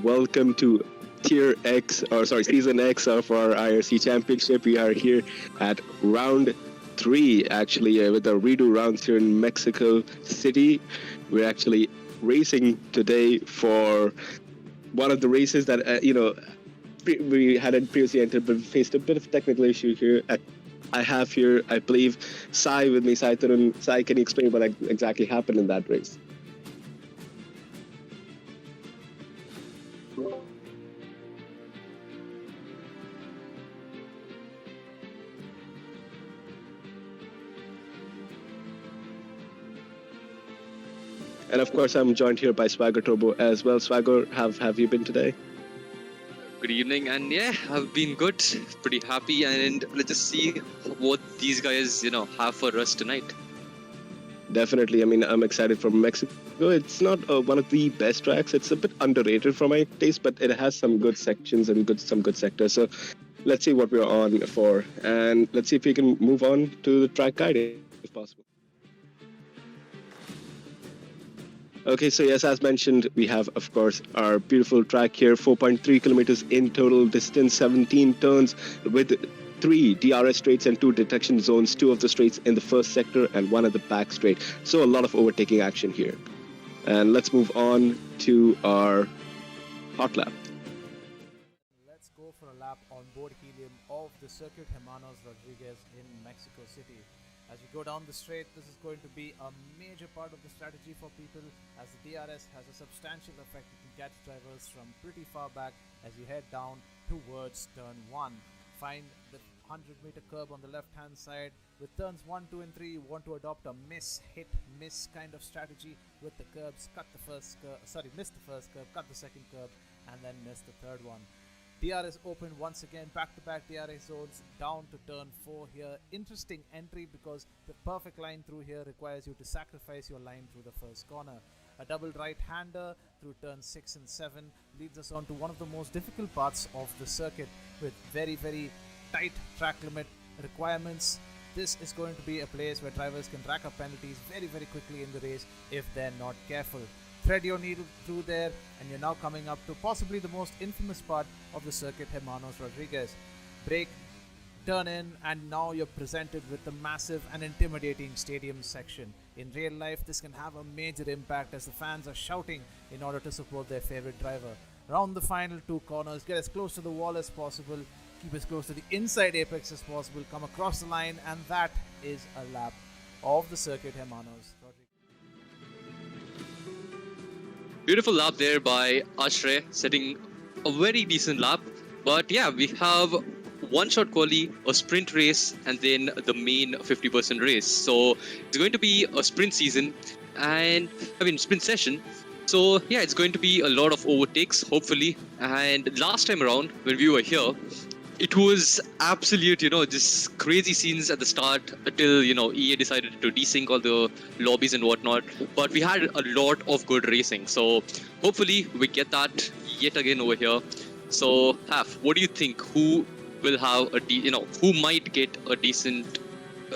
Welcome to Tier X, or sorry, Season X of our IRC Championship. We are here at round 3, actually, with the redo rounds here in Mexico City. We're actually racing today for one of the races that, we hadn't previously entered, but faced a bit of technical issue here. I have here, I believe, Sai with me, Sai Tarun. Sai, can you explain what exactly happened in that race? And of course, I'm joined here by Swagger Turbo as well. Swagger, have you been today? Good evening, and yeah, I've been good, pretty happy, and let's just see what these guys, have for us tonight. Definitely. I mean, I'm excited for Mexico. It's not one of the best tracks. It's a bit underrated for my taste, but it has some good sections and some good sectors. So let's see what we're on for, and let's see if we can move on to the track guiding, if possible. Okay, so yes, as mentioned, we have, of course, our beautiful track here, 4.3 kilometers in total distance, 17 turns with 3 DRS straights and 2 detection zones, 2 of the straights in the first sector and 1 at the back straight. So a lot of overtaking action here. And let's move on to our Hotlap. Let's go for a lap on board Helium of the Circuit Hermanos Rodriguez in Mexico City. As you go down the straight, this is going to be a major part of the strategy for people, as the DRS has a substantial effect. You can catch drivers from pretty far back as you head down towards turn 1. Find the 100-meter curb on the left-hand side. With turns 1, 2 and 3, you want to adopt a miss, hit, miss kind of strategy with the curbs. Miss the first curb, cut the second curb, and then miss the third one. DRS open once again, back-to-back DRS zones down to turn 4 here. Interesting entry because the perfect line through here requires you to sacrifice your line through the first corner. A double right-hander through turn 6 and 7 leads us on to one of the most difficult parts of the circuit with very, very tight track limit requirements. This is going to be a place where drivers can rack up penalties very, very quickly in the race if they're not careful. Thread your needle through there, and you're now coming up to possibly the most infamous part of the Circuit Hermanos Rodriguez. Brake, turn in, and now you're presented with the massive and intimidating stadium section. In real life, this can have a major impact as the fans are shouting in order to support their favorite driver. Round the final 2 corners, get as close to the wall as possible, keep as close to the inside apex as possible, come across the line, and that is a lap of the Circuit Hermanos Rodriguez. Beautiful lap there by Ashray, setting a very decent lap. But yeah, we have one-shot quali, a sprint race, and then the main 50% race. So it's going to be a sprint season, and sprint session. So yeah, it's going to be a lot of overtakes, hopefully. And last time around, when we were here, it was absolute, just crazy scenes at the start until, EA decided to desync all the lobbies and whatnot. But we had a lot of good racing. So hopefully we get that yet again over here. So, what do you think? Who will have who might get a decent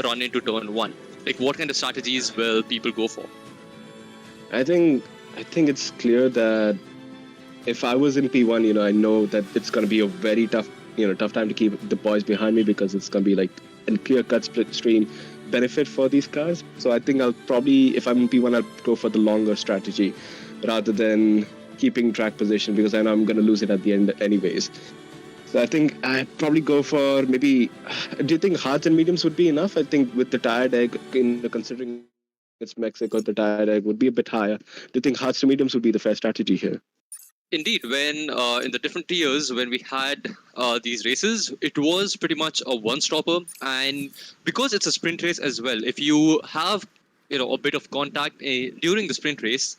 run into turn 1? Like, what kind of strategies will people go for? I think it's clear that if I was in P1, I know that it's going to be a very tough time to keep the boys behind me, because it's going to be like a clear-cut split stream benefit for these cars. So I think I'll probably, if I'm in P1, I'll go for the longer strategy rather than keeping track position, because I know I'm going to lose it at the end anyways. So I think I'd probably go for maybe, do you think hards and mediums would be enough? I think with the tire egg, considering it's Mexico, the tire egg would be a bit higher. Do you think hards to mediums would be the fair strategy here? Indeed, when in the different tiers, when we had these races, it was pretty much a one-stopper. And because it's a sprint race as well, if you have a bit of contact during the sprint race,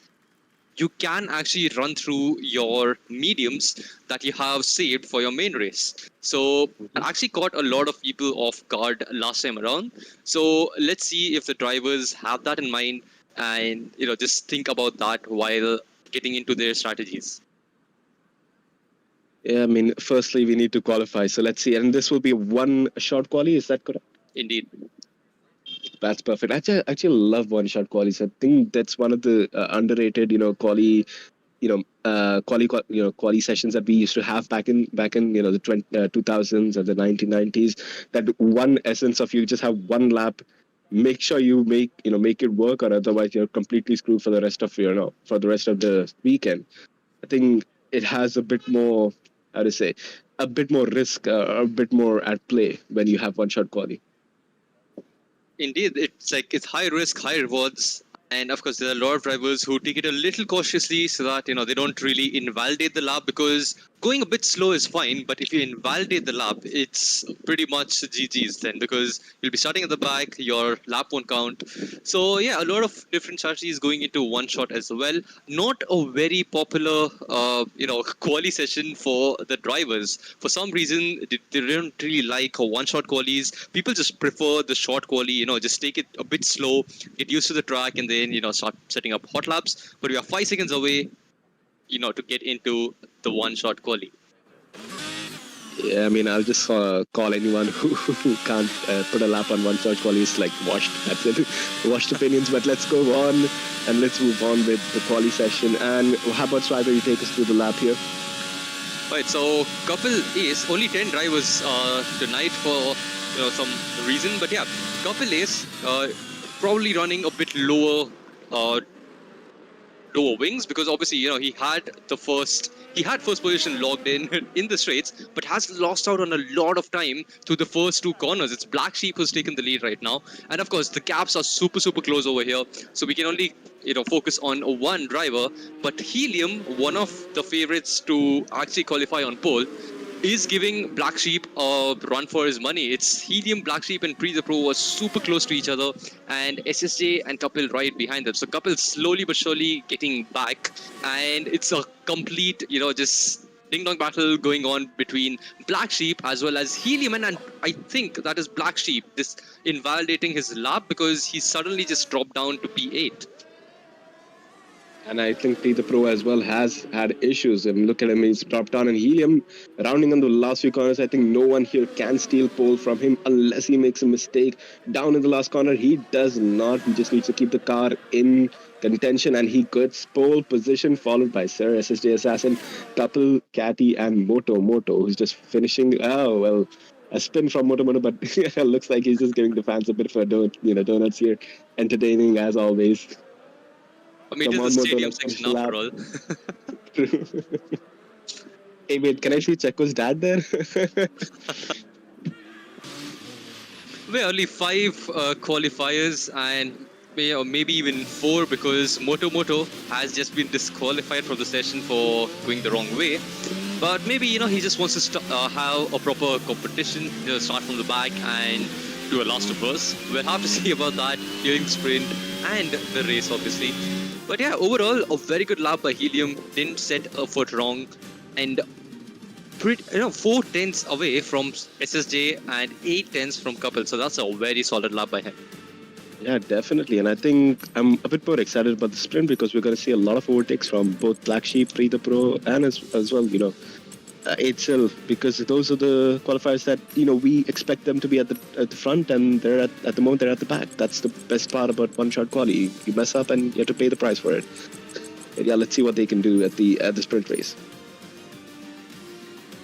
you can actually run through your mediums that you have saved for your main race. So it actually caught a lot of people off guard last time around. So let's see if the drivers have that in mind and just think about that while getting into their strategies. Yeah, I mean, firstly, we need to qualify. So let's see. And this will be one shot quali. Is that correct? Indeed. That's perfect. Actually love one shot qualies. I think that's one of the underrated, quali, quali sessions that we used to have back in the 2000s and the 1990s. That one essence of you just have one lap, make sure you make it work, or otherwise you're completely screwed for the rest of for the rest of the weekend. I think it has a bit more, how to say, a bit more risk, a bit more at play when you have one shot quali. Indeed, it's high risk, high rewards, and of course there are a lot of drivers who take it a little cautiously so that they don't really invalidate the lap, because going a bit slow is fine, but if you invalidate the lap, it's pretty much GG's then, because you'll be starting at the back, your lap won't count. So yeah, a lot of different strategies going into one shot as well. Not a very popular quali session for the drivers. For some reason, they don't really like one shot qualies. People just prefer the short quali. Just take it a bit slow, get used to the track, and then start setting up hot laps. But we are 5 seconds away, to get into the one shot quali. Yeah, I mean, I'll just call anyone who can't put a lap on one shot quali is like washed. That's it. Washed opinions. But let's go on and let's move on with the quali session. And how about Strider? You take us through the lap here. Right, so couple Ace, only 10 drivers tonight for some reason, but yeah, couple Ace probably running a bit lower wings, because obviously he had first position logged in the straights, but has lost out on a lot of time to the first two corners. It's Black Sheep who's taken the lead right now, and of course the gaps are super close over here, so we can only focus on one driver. But Helium, one of the favorites to actually qualify on pole, is giving Black Sheep a run for his money. It's Helium, Black Sheep, and Pre the Pro was super close to each other, and SSJ and Couple right behind them. So Couple slowly but surely getting back, and it's a complete, just ding-dong battle going on between Black Sheep as well as Helium, and I think that is Black Sheep this invalidating his lap, because he suddenly just dropped down to P8. And I think P the Pro as well has had issues. And look at him, he's dropped down. And Helium, rounding on the last few corners, I think no one here can steal pole from him unless he makes a mistake. Down in the last corner, he does not. He just needs to keep the car in contention, and he gets pole position, followed by Sir, SSJ Assassin, Couple, Catty, and Moto, who's just finishing. Oh, well, a spin from Moto, but looks like he's just giving the fans a bit of a donuts here. Entertaining as always. I mean, it is the stadium section after all. Hey, wait, can I see Checo's dad there? We're only 5 qualifiers, and maybe even 4, because Moto has just been disqualified from the session for going the wrong way. But maybe, he just wants to have a proper competition, start from the back and do a last to first. We'll have to see about that during the sprint and the race, obviously. But yeah, overall, a very good lap by Helium. Didn't set a foot wrong, and 4 tenths away from SSJ and 8 tenths from Couple. So that's a very solid lap by him. Yeah, definitely. And I think I'm a bit more excited about the sprint, because we're going to see a lot of overtakes from both Black Sheep, Pre the Pro, and as well, HL, because those are the qualifiers that we expect them to be at the front, and they're at the moment they're at the back. That's the best part about one shot quali. You mess up and you have to pay the price for it. But yeah, let's see what they can do at the sprint race.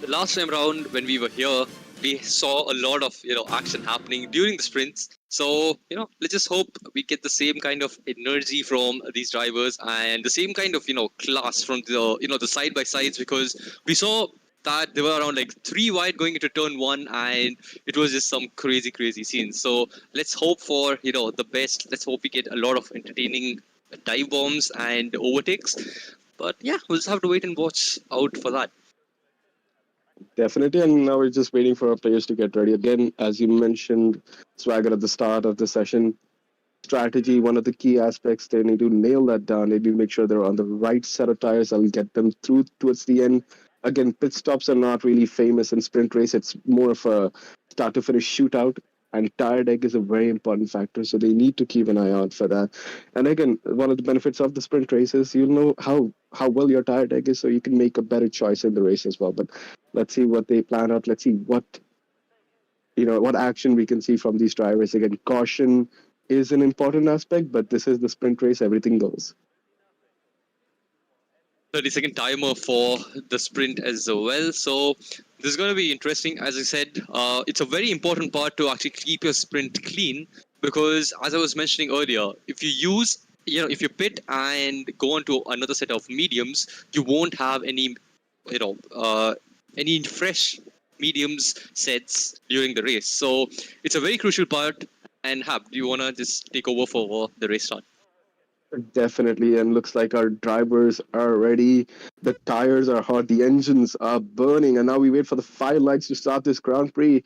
The last time round when we were here, we saw a lot of action happening during the sprints. So let's just hope we get the same kind of energy from these drivers and the same kind of class from the the side by sides, because we saw that they were around like 3 wide going into turn 1, and it was just some crazy scenes. So let's hope for the best. Let's hope we get a lot of entertaining dive bombs and overtakes. But yeah, we'll just have to wait and watch out for that. Definitely, and now we're just waiting for our players to get ready. Again, as you mentioned, Swagger, at the start of the session, strategy, one of the key aspects, they need to nail that down. They need to make sure they're on the right set of tires. I'll get them through towards the end. Again, pit stops are not really famous in sprint race. It's more of a start to finish shootout. and tire deck is a very important factor. So they need to keep an eye out for that. And again, one of the benefits of the sprint races, you'll know how well your tire deck is, so you can make a better choice in the race as well. But let's see what they plan out. Let's see what action we can see from these drivers. Again, caution is an important aspect, but this is the sprint race. Everything goes. 30-second timer for the sprint as well. So this is going to be interesting. As I said, it's a very important part to actually keep your sprint clean, because as I was mentioning earlier, if you pit and go on to another set of mediums, you won't have any fresh mediums sets during the race. So it's a very crucial part. And Hab, do you want to just take over for the race start? Definitely, and looks like our drivers are ready. The tires are hot, the engines are burning, and now we wait for the firelights to start this Grand Prix.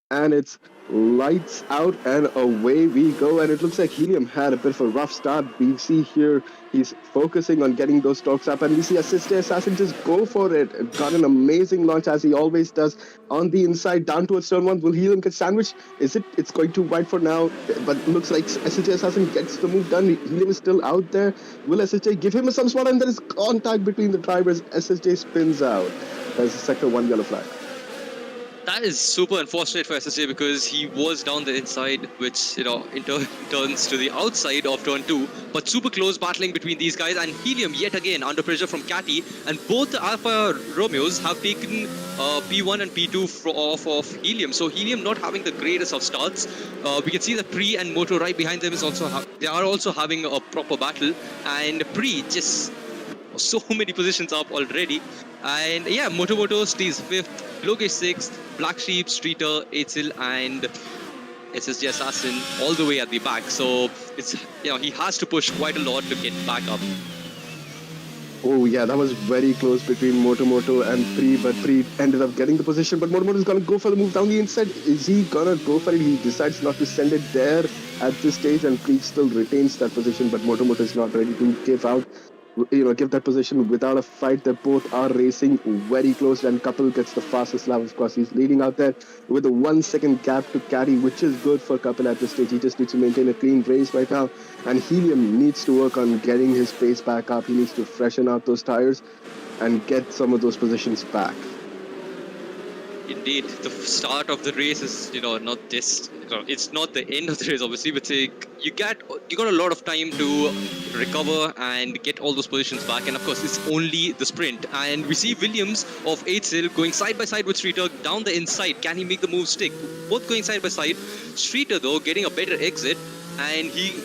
And it's lights out and away we go. And it looks like Helium had a bit of a rough start. We see here he's focusing on getting those strokes up, and we see Assisted Assassin just go for it. Got an amazing launch, as he always does, on the inside down towards turn one. Will Helium get sandwiched? It's going too wide for now, but looks like Assisted Assassin gets the move done. Helium is still out there. Will SSJ give him some spot? And there is contact between the drivers. SSJ spins out. There's a sector 1 yellow flag. That is super unfortunate for SSJ, because he was down the inside, which in turn turns to the outside of turn 2. But super close battling between these guys, and Helium yet again under pressure from Catty, and both the Alpha Romeos have taken P1 and P2 off of Helium. So Helium not having the greatest of starts. We can see that Pre and Moto right behind them is also they are also having a proper battle, and Pre just so many positions up already. And yeah, Moto stays 5th, Logesh 6th, Black Sheep, Streeter, Eitzel, and SSJ Assassin all the way at the back. So it's he has to push quite a lot to get back up. Oh yeah, that was very close between Moto and Pre, but Pre ended up getting the position. But Moto is gonna go for the move down the inside. Is he gonna go for it? He decides not to send it there at this stage, and Pre still retains that position. But Moto is not ready to give that position without a fight. They both are racing very close, and Kapil gets the fastest lap. Of course, he's leading out there with a 1 second gap to carry, which is good for Kapil at this stage. He just needs to maintain a clean race right now, and Helium needs to work on getting his pace back up. He needs to freshen out those tires and get some of those positions back. Indeed, the start of the race is not just it's not the end of the race, obviously, but you got a lot of time to recover and get all those positions back. And of course, it's only the sprint, and we see Williams of Eitzel going side by side with Streeter down the inside. Can he make the move stick? Both going side by side. Streeter though getting a better exit, and he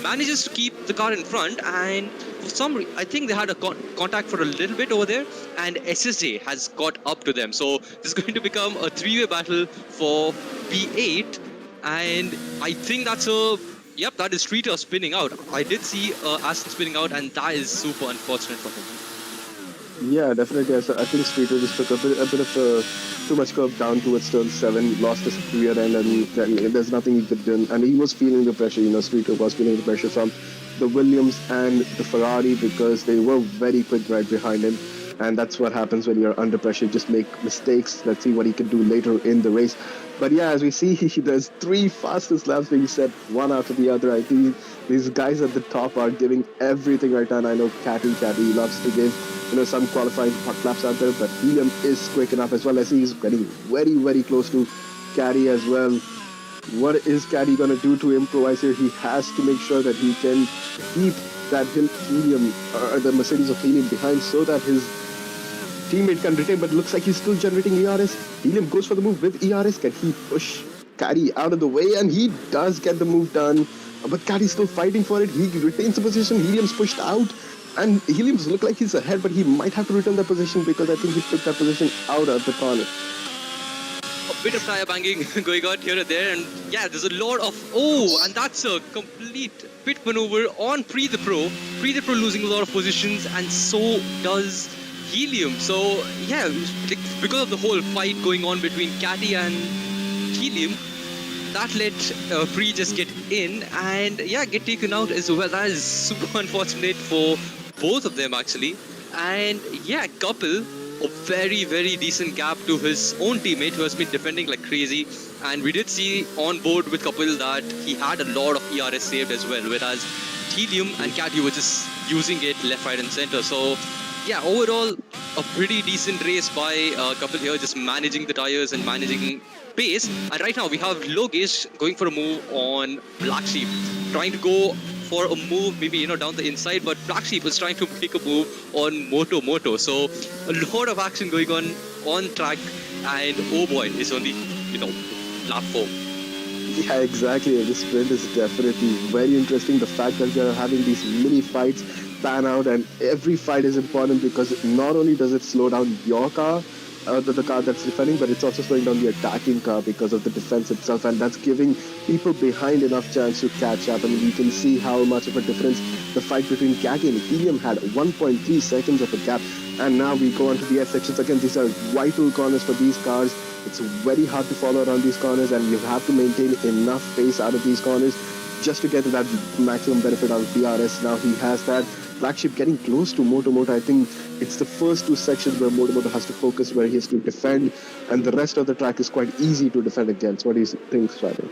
manages to keep the car in front, and for some reason, I think they had a contact for a little bit over there, and SSJ has got up to them. So this is going to become a 3-way battle for P8, and I think that is Streeter spinning out. I did see Aston spinning out, and that is super unfortunate for him. Yeah, definitely. I think Streeter just took a bit of too much curve down towards turn 7, lost his rear end, and there's nothing he could do. And he was feeling the pressure. Streeter was feeling the pressure from the Williams and the Ferrari, because they were very quick right behind him. And that's what happens when you're under pressure. Just make mistakes. Let's see what he can do later in the race. But yeah, as we see, there's 3 fastest laps being set, one after the other. I think these guys at the top are giving everything right now. And I know Catty loves to give some qualifying hot laps out there, but Helium is quick enough as well. As he's getting very, very close to Catty as well. What is Catty going to do to improvise here? He has to make sure that he can keep that Helium, or the Mercedes of Helium behind, so that his teammate can retain. But looks like he's still generating ERS. Helium goes for the move with ERS. Can he push Catty out of the way? And he does get the move done. But Catty's still fighting for it. He retains the position. Helium's pushed out. And Helium's look like he's ahead, but he might have to return that position, because I think he picked that position out of the corner. A bit of tire banging going on here and there, and yeah, there's a lot of and that's a complete pit maneuver on Pre the Pro. Pre the Pro losing a lot of positions, and so does Helium. So yeah, because of the whole fight going on between Catty and Helium, that let Pre just get in and get taken out as well. That is super unfortunate for both of them actually. And yeah, Kapil a very, very decent gap to his own teammate who has been defending like crazy. And we did see on board with Kapil that he had a lot of ERS saved as well, whereas Helium and Catty were just using it left, right, and center. So, yeah, overall, a pretty decent race by Kapil here, just managing the tires and managing pace. And right now, we have Logesh going for a move on Black Sheep, trying to go for a move maybe down the inside, but Black Sheep is trying to make a move on Moto. So a lot of action going on track, and oh boy, it's only lap 4. Yeah, exactly. This sprint is definitely very interesting. The fact that we are having these mini fights pan out, and every fight is important because not only does it slow down your car, the car that's defending, but it's also slowing down the attacking car because of the defense itself, and that's giving people behind enough chance to catch up. I mean, you can see how much of a difference the fight between Kagi and Helium had. 1.3 seconds of a gap, and now we go on to the S sections. Again, these are vital corners for these cars. It's very hard to follow around these corners, and you have to maintain enough pace out of these corners just to get that maximum benefit out of DRS. Now he has that. Black Sheep getting close to Moto. I think it's the first two sections where Moto has to focus, where he has to defend, and the rest of the track is quite easy to defend against. What do you think, Swagger?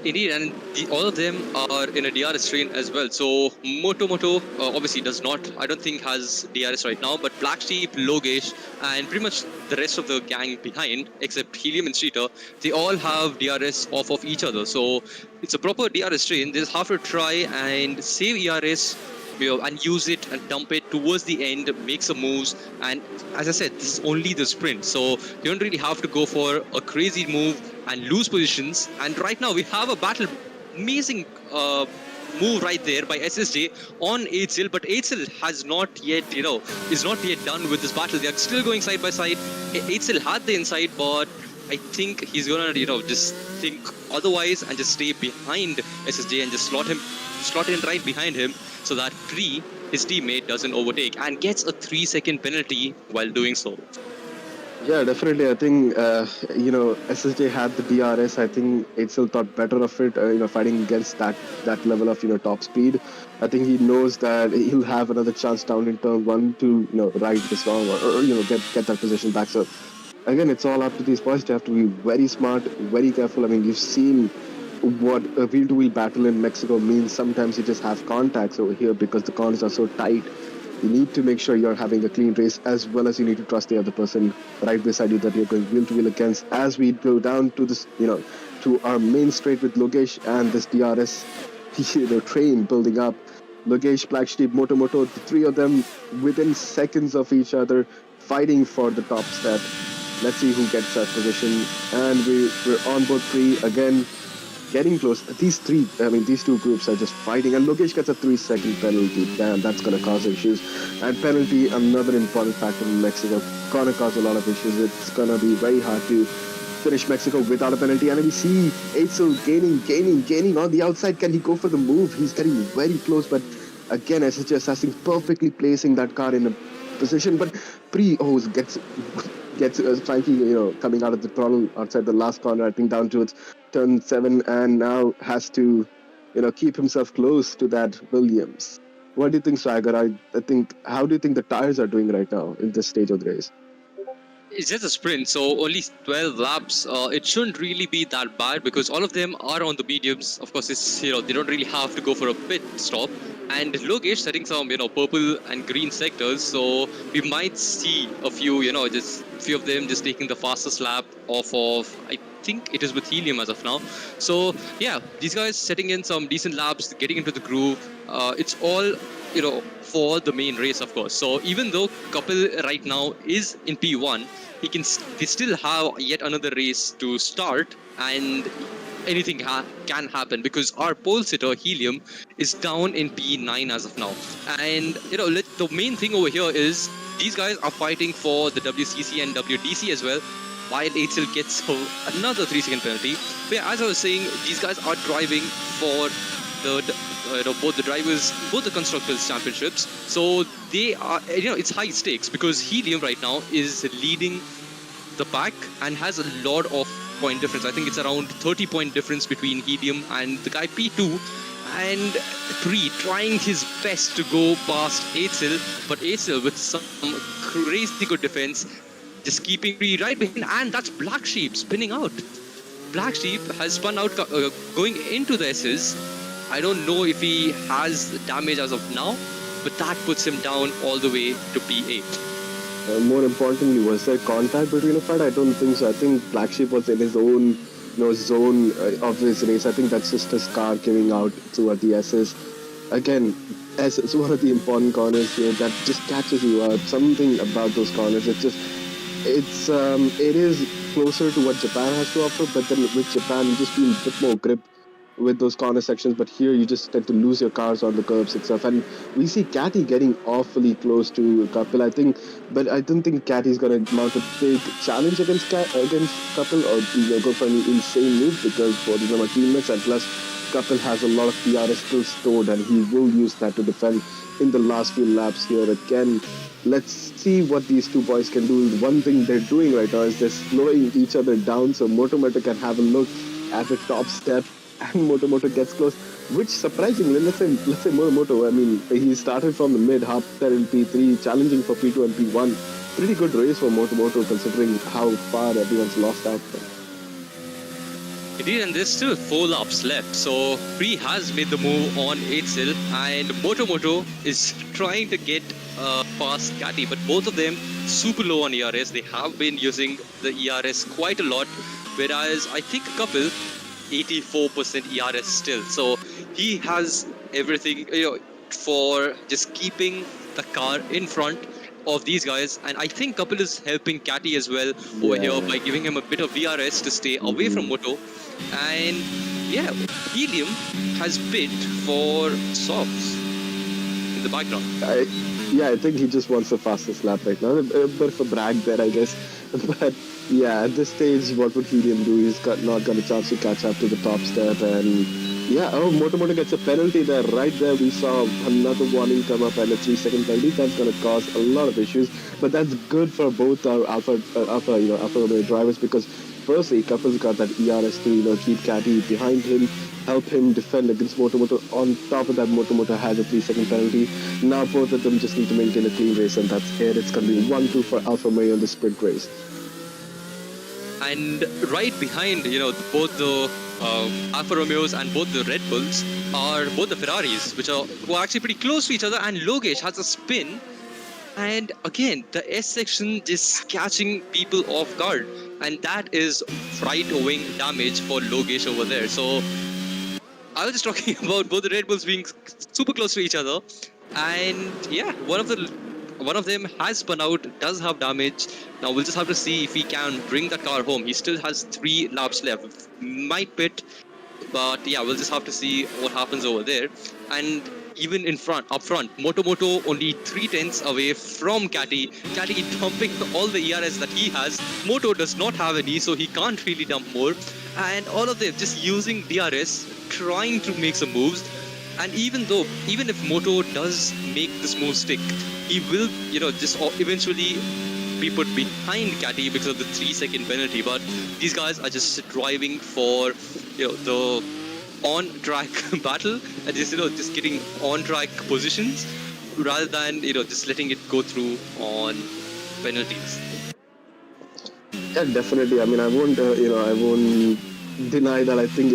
Indeed, and all of them are in a DRS train as well. So Moto obviously does not, I don't think, has DRS right now, but Black Sheep, Logesh, and pretty much the rest of the gang behind, except Helium and Streeter, they all have DRS off of each other. So it's a proper DRS train. They just have to try and save ERS, and use it and dump it towards the end, make some moves. And as I said, this is only the sprint, so you don't really have to go for a crazy move and lose positions. And right now we have a battle, amazing move right there by SSJ on Aitzel, but Aitzel has not yet, is not yet done with this battle. They are still going side by side. Aitzel had the inside, but I think he's gonna, just think otherwise and just stay behind SSJ and just slot in right behind him, so that his teammate doesn't overtake and gets a 3-second penalty while doing so. Yeah, definitely. I think, SSJ had the DRS. I think Aitzel thought better of it, fighting against that level of, top speed. I think he knows that he'll have another chance down in turn 1 to, ride this long or get that position back. So, again, it's all up to these boys. They have to be very smart, very careful. I mean, you've seen what a wheel-to-wheel battle in Mexico means. Sometimes you just have contacts over here because the corners are so tight. You need to make sure you're having a clean race, as well as you need to trust the other person right beside you that you're going wheel-to-wheel against. As we go down to this, to our main straight with Logesh and this DRS, train building up. Logesh, Black Sheep, Moto, the three of them within seconds of each other, fighting for the top step. Let's see who gets that position. And we're on board 3 again. Getting close. These two groups are just fighting, and Logesh gets a 3-second penalty. Damn, that's going to cause issues. And penalty, another important factor in Mexico, going to cause a lot of issues. It's going to be very hard to finish Mexico without a penalty. And we see Aitzel gaining on the outside. Can he go for the move? He's getting very close, but again, SSJ Assassin perfectly placing that car in a position, but gets Frankie, coming out of the throttle outside the last corner, I think down towards turn 7, and now has to, keep himself close to that Williams. What do you think, Swagger? How do you think the tires are doing right now in this stage of the race? It's just a sprint, so only 12 laps. It shouldn't really be that bad because all of them are on the mediums. Of course, it's they don't really have to go for a pit stop. And Logesh setting some purple and green sectors, so we might see a few just few of them just taking the fastest lap off of, I think it is with Helium as of now. So yeah, these guys setting in some decent laps, getting into the groove. It's all for the main race, of course. So even though Kapil right now is in P1, they still have yet another race to start, and anything can happen because our pole sitter Helium is down in P9 as of now. And the main thing over here is these guys are fighting for the WCC and WDC as well, while Aitzel gets another 3-second penalty. But yeah, as I was saying, these guys are driving for both the drivers, both the constructors championships. So they are, it's high stakes because Helium right now is leading the pack and has a lot of point difference. I think it's around 30-point difference between Helium and the guy P2, and 3 trying his best to go past Aitzel, but Aitzel with some crazy good defense, just keeping free right behind, and that's Black Sheep spinning out. Black Sheep has spun out going into the S's. I don't know if he has damage as of now, but that puts him down all the way to P8. More importantly, was there contact between a fight? I don't think so. I think Black Sheep was in his own zone of his race. I think that's just his car giving out toward the S's. Again, S is one of the important corners here that just catches you out. Something about those corners, it is closer to what Japan has to offer, but then with Japan, you just feel a bit more grip with those corner sections, but here you just tend to lose your cars on the curbs itself. And we see Catty getting awfully close to Kapil, I think, but I don't think Catty's going to mount a big challenge against Kapil or go for any insane move, because both of them are teammates, and plus Kapil has a lot of DRS still stored, and he will use that to defend in the last few laps here. Again, let's see what these two boys can do. One thing they're doing right now is they're slowing each other down so Moto can have a look at the top step, and Moto gets close, which surprisingly, let's say Moto, I mean, he started from the mid, hopped there in P3, challenging for P2 and P1. Pretty good race for Moto considering how far everyone's lost out from. Indeed, and there's still 4 laps left, so Free has made the move on 8-sil, and Moto is trying to get past Catty, but both of them super low on ERS. They have been using the ERS quite a lot, whereas I think Kapil 84% ERS still, so he has everything for just keeping the car in front of these guys. And I think Kapil is helping Catty as well over here by giving him a bit of VRS to stay away from Moto. And yeah, Helium has bid for softs in the background. I think he just wants the fastest lap right now. A bit of a brag there, I guess. But yeah, at this stage, what would Helium do? He's not got a chance to catch up to the top step. And yeah, Moto gets a penalty there. Right there, we saw another warning come up and a 3-second penalty. That's going to cause a lot of issues. But that's good for both our Alpha Romeo drivers, because firstly, Kapil's got that ERS to keep Catty behind him, help him defend against Moto. On top of that, Moto has a 3-second penalty. Now both of them just need to maintain a clean race, and that's it. It's going to be 1-2 for Alfa Romeo in the sprint race. And right behind, both the Alfa Romeos and both the Red Bulls are both the Ferraris, who are actually pretty close to each other. And Logesh has a spin, and again the S section just catching people off guard, and that is right wing damage for Logesh over there. So I was just talking about both the Red Bulls being super close to each other, and yeah, one of them has spun out, does have damage. Now we'll just have to see if he can bring the car home. He still has 3 laps left. Might pit, but yeah, we'll just have to see what happens over there. And even up front, Moto only 3/10 away from Catty. Catty dumping all the ERS that he has. Moto does not have any, so he can't really dump more. And all of them just using DRS, trying to make some moves. And even if Moto does make this move stick, he will, just eventually be put behind Catty because of the 3-second penalty. But these guys are just driving for, the on-track battle and just getting on-track positions rather than, just letting it go through on penalties. Yeah, definitely. I mean, I won't deny that. I think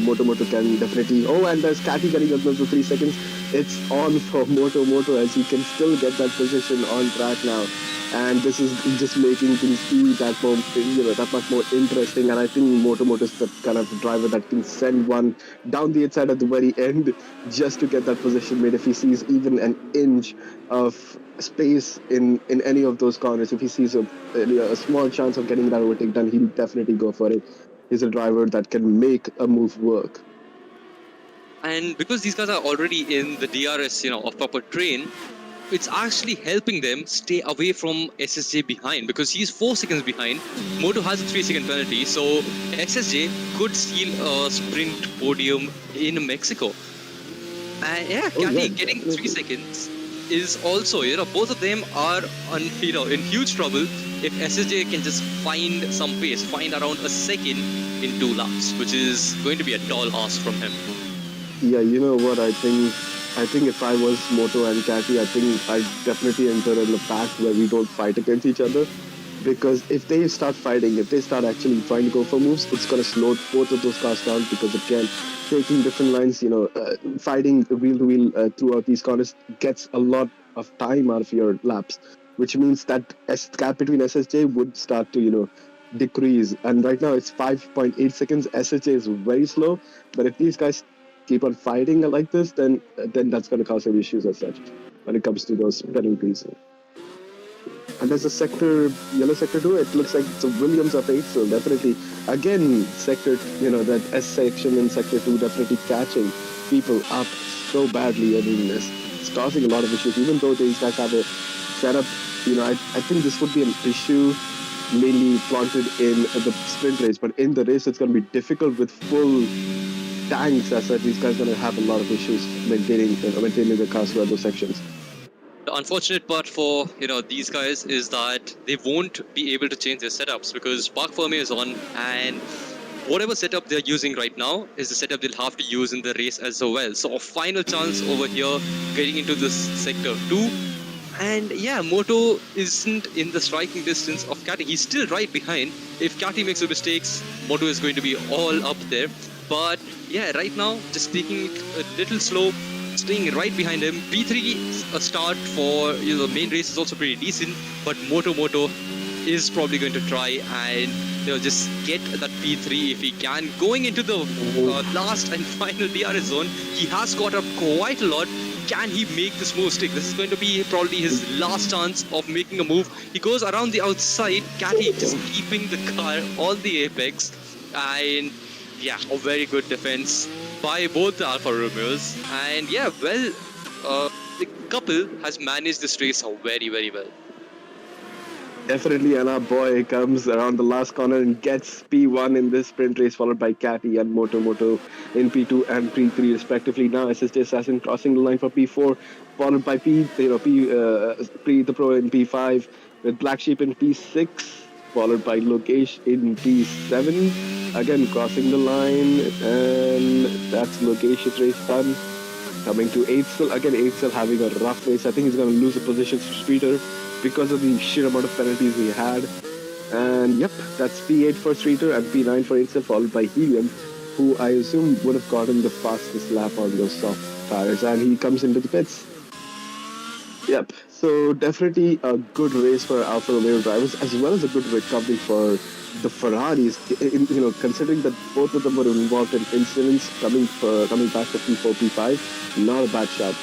Moto can definitely. Oh, and there's Catty getting another 3 seconds. It's on for Moto as he can still get that position on track now, and this is just making things that much more interesting. And I think Moto is the kind of driver that can send one down the inside at the very end just to get that position made. If he sees even an inch of space in any of those corners, if he sees a small chance of getting that overtake done, he'll definitely go for it. He's a driver that can make a move work. And because these guys are already in the DRS, of proper train, it's actually helping them stay away from SSJ behind, because he's 4 seconds behind. Moto has a 3-second penalty, so SSJ could steal a sprint podium in Mexico. And yeah, Catty getting 3 seconds is also, both of them are in huge trouble if SSJ can just find some pace, find around a second in 2 laps, which is going to be a tall ask from him. Yeah, you know what, I think I think if I was Moto and Catty, I think I'd definitely enter in a pact where we don't fight against each other. Because if they start fighting, if they start actually trying to go for moves, it's going to slow both of those cars down because, again, taking different lines, fighting wheel to wheel throughout these corners gets a lot of time out of your laps, which means that gap between SSJ would start to, decrease. And right now it's 5.8 seconds. SSJ is very slow, but if these guys keep on fighting like this, then that's going to cause some issues as such when it comes to those penalties. And there's a sector, yellow sector 2. It looks like it's a Williams of 8, so definitely, again, sector, that S section in sector 2 definitely catching people up so badly. I mean, it's causing a lot of issues, even though these guys have a setup. I think this would be an issue mainly planted in the sprint race, but in the race, it's going to be difficult with full tanks as such. These guys are going to have a lot of issues maintaining the cars throughout those sections. The unfortunate part for these guys is that they won't be able to change their setups because Park Fermi is on, and whatever setup they're using right now is the setup they'll have to use in the race as well. So a final chance over here getting into this sector 2. And yeah, Moto isn't in the striking distance of Catty. He's still right behind. If Catty makes a mistakes, Moto is going to be all up there. But yeah, right now, just taking it a little slow, staying right behind him. P3 a start for the main race is also pretty decent, but Moto is probably going to try and just get that P3 if he can. Going into the last and final DRS zone, he has got up quite a lot. Can he make this move stick? This is going to be probably his last chance of making a move. He goes around the outside. Catty just keeping the car on the apex, and yeah, a very good defense by both the Alfa Romeos. And yeah, well, the couple has managed this race very, very well. Definitely, and our boy comes around the last corner and gets P1 in this sprint race, followed by Catty and Moto in P2 and P3 respectively. Now SSJ Assassin crossing the line for P4, followed by P the Pro in P5, with Black Sheep in P6, followed by Lokesh in P7. Again crossing the line, and that's Lokesh's race done. Coming to 8th still. Again, 8th still having a rough race. I think he's going to lose the position to Streeter because of the sheer amount of penalties he had. And yep, that's P8 for Streeter and P9 for 8th, followed by Helium, who I assume would have gotten the fastest lap on those soft tires. And he comes into the pits. Yep, so definitely a good race for Alfa Romeo drivers, as well as a good recovery for the Ferraris. Considering that both of them were involved in incidents coming back for P4, P5, not a bad shot.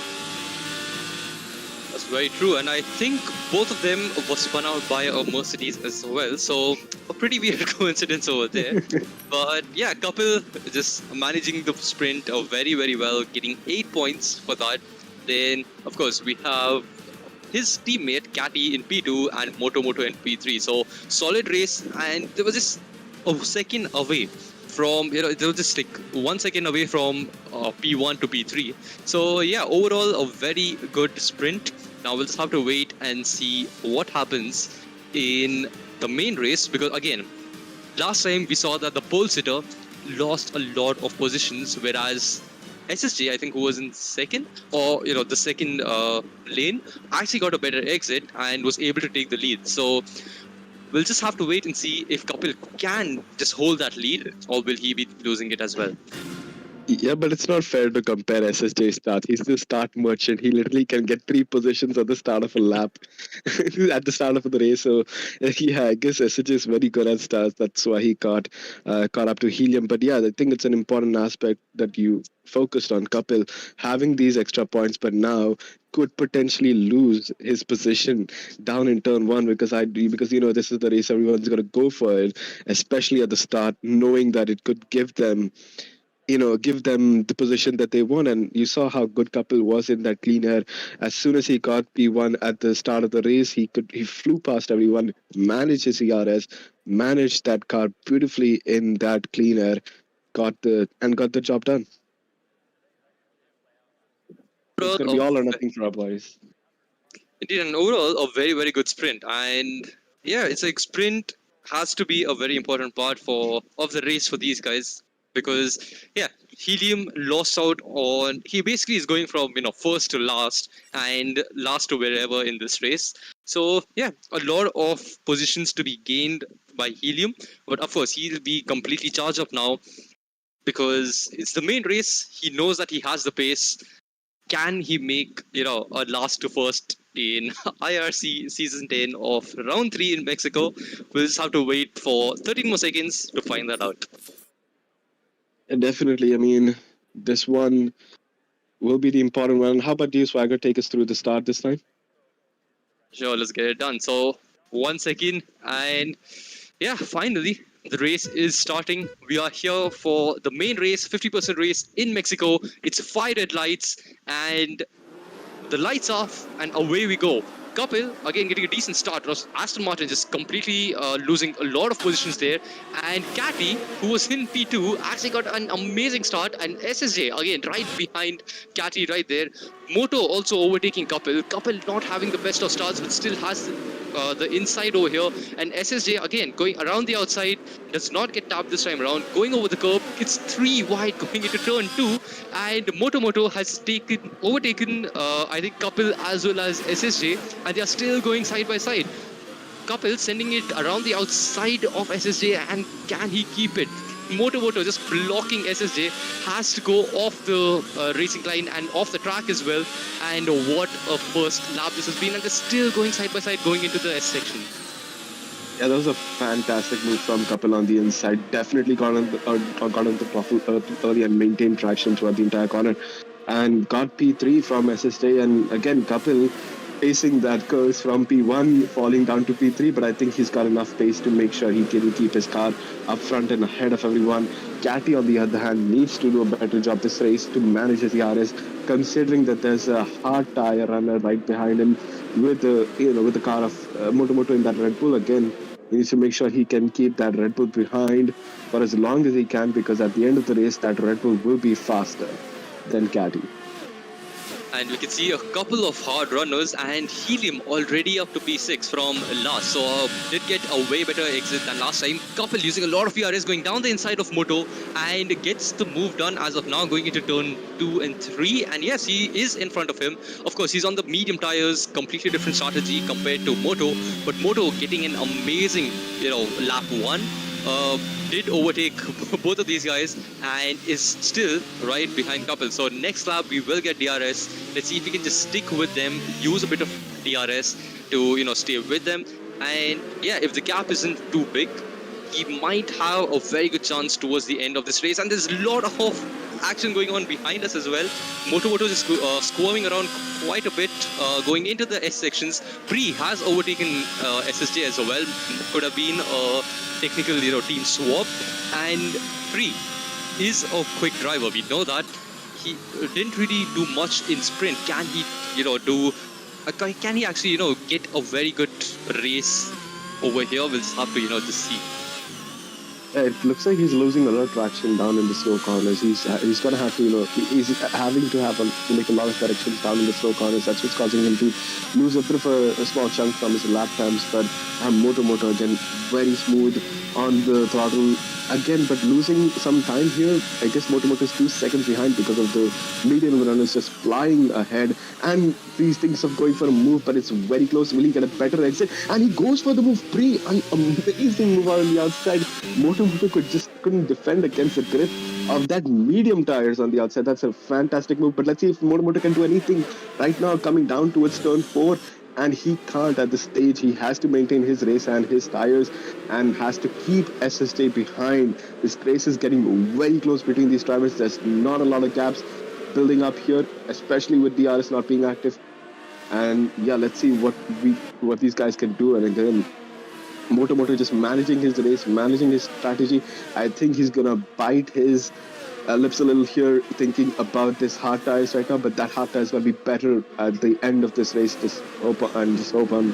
That's very true, and I think both of them were spun out by a Mercedes as well, so a pretty weird coincidence over there. But yeah, couple just managing the sprint very, very well, getting 8 points for that. Then, of course, we have his teammate Catty in P2 and Moto in P3. So, solid race, and there was just a second away from, there was just like 1 second away from P1 to P3. So, yeah, overall, a very good sprint. Now, we'll just have to wait and see what happens in the main race, because, again, last time we saw that the pole sitter lost a lot of positions, whereas SSJ, I think, who was in second, or the second lane, actually got a better exit and was able to take the lead. So we'll just have to wait and see if Kapil can just hold that lead, or will he be losing it as well. Yeah, but it's not fair to compare SSJ's start. He's the start merchant. He literally can get 3 positions at the start of a lap, at the start of the race. So, yeah, I guess SSJ is very good at starts. That's why he caught up to Helium. But yeah, I think it's an important aspect that you focused on. Kapil having these extra points, but now could potentially lose his position down in turn 1 because this is the race everyone's going to go for it, especially at the start, knowing that it could give them the position that they want. And you saw how good Kapil was in that clean air. As soon as he got P1 at the start of the race, he flew past everyone, managed his ERS, managed that car beautifully in that clean air, got the job done. It's going to be all or nothing for our boys. Indeed, and overall, a very, very good sprint. And yeah, it's like sprint has to be a very important part of the race for these guys. Because, yeah, Helium lost out on. He basically is going from first to last and last to wherever in this race. So yeah, a lot of positions to be gained by Helium, but of course he'll be completely charged up now because it's the main race. He knows that he has the pace. Can he make a last to first in IRC season 10 of round 3 in Mexico? We'll just have to wait for 13 more seconds to find that out. Definitely. I mean, this one will be the important one. How about you, Swagger? Take us through the start this time. Sure, let's get it done. So 1 second, and yeah, finally the race is starting. We are here for the main race, 50% race in Mexico. It's 5 red lights, and the lights off, and away we go. Kapil, again, getting a decent start. Aston Martin just completely losing a lot of positions there. And Catty, who was in P2, actually got an amazing start. And SSJ, again, right behind Catty right there. Moto also overtaking Kapil. Kapil not having the best of starts, but still has the inside over here. And SSJ, again, going around the outside, does not get tapped this time around. Going over the curb, it's 3 wide going into turn 2. And Moto has overtaken, I think, Kapil as well as SSJ. And they are still going side by side. Kapil sending it around the outside of SSJ, and can he keep it? Moto just blocking SSJ, has to go off the racing line and off the track as well. And what a first lap this has been, and they're still going side by side going into the S section. Yeah, that was a fantastic move from Kapil on the inside. Definitely got on the throttle early and maintained traction throughout the entire corner. And got P3 from SSJ. And again, Kapil facing that curse from P1, falling down to P3, but I think he's got enough pace to make sure he can keep his car up front and ahead of everyone. Catty, on the other hand, needs to do a better job this race to manage his ERS, considering that there's a hard tire runner right behind him with the car of Moto in that Red Bull. Again, he needs to make sure he can keep that Red Bull behind for as long as he can, because at the end of the race, that Red Bull will be faster than Catty. And we can see a couple of hard runners, and Helium already up to P6 from last. So did get a way better exit than last time. Kapil using a lot of ERS going down the inside of Moto and gets the move done as of now going into turn 2 and 3. And yes, he is in front of him. Of course, he's on the medium tires, completely different strategy compared to Moto. But Moto getting an amazing, lap 1. Did overtake both of these guys and is still right behind Kapil. So next lap we will get DRS. Let's see if we can just stick with them, use a bit of DRS to stay with them. And yeah, if the gap isn't too big, he might have a very good chance towards the end of this race. And there's a lot of action going on behind us as well. Moto is squirming around quite a bit, going into the S sections. Pre has overtaken SSJ as well. Could have been a technical team swap. And Pre is a quick driver. We know that. He didn't really do much in sprint. Can he can he actually get a very good race over here? We'll just have to just see. Yeah, it looks like he's losing a lot of traction down in the slow corners. He's gonna have to he's having to make a lot of corrections down in the slow corners. That's what's causing him to lose a bit of a small chunk from his lap times. But Moto again, very smooth on the throttle again, but losing some time here. I guess Moto is 2 seconds behind because of the medium runners just flying ahead, and these things of going for a move, but it's very close. Will he get a better exit? And he goes for the move. Pre, an amazing move on the outside. Moto couldn't defend against the grip of that medium tires on the outside. That's a fantastic move. But let's see if Moto can do anything right now, coming down towards turn 4. And he can't at this stage. He has to maintain his race and his tires and has to keep SSJ behind. This race is getting very close between these drivers. There's not a lot of gaps building up here, especially with DRS not being active. And yeah, let's see what these guys can do. And again, Moto just managing his race, managing his strategy. I think he's gonna bite his lips a little here, thinking about this hard tires right now, but that hard tire is going to be better at the end of this race. Just hope I'm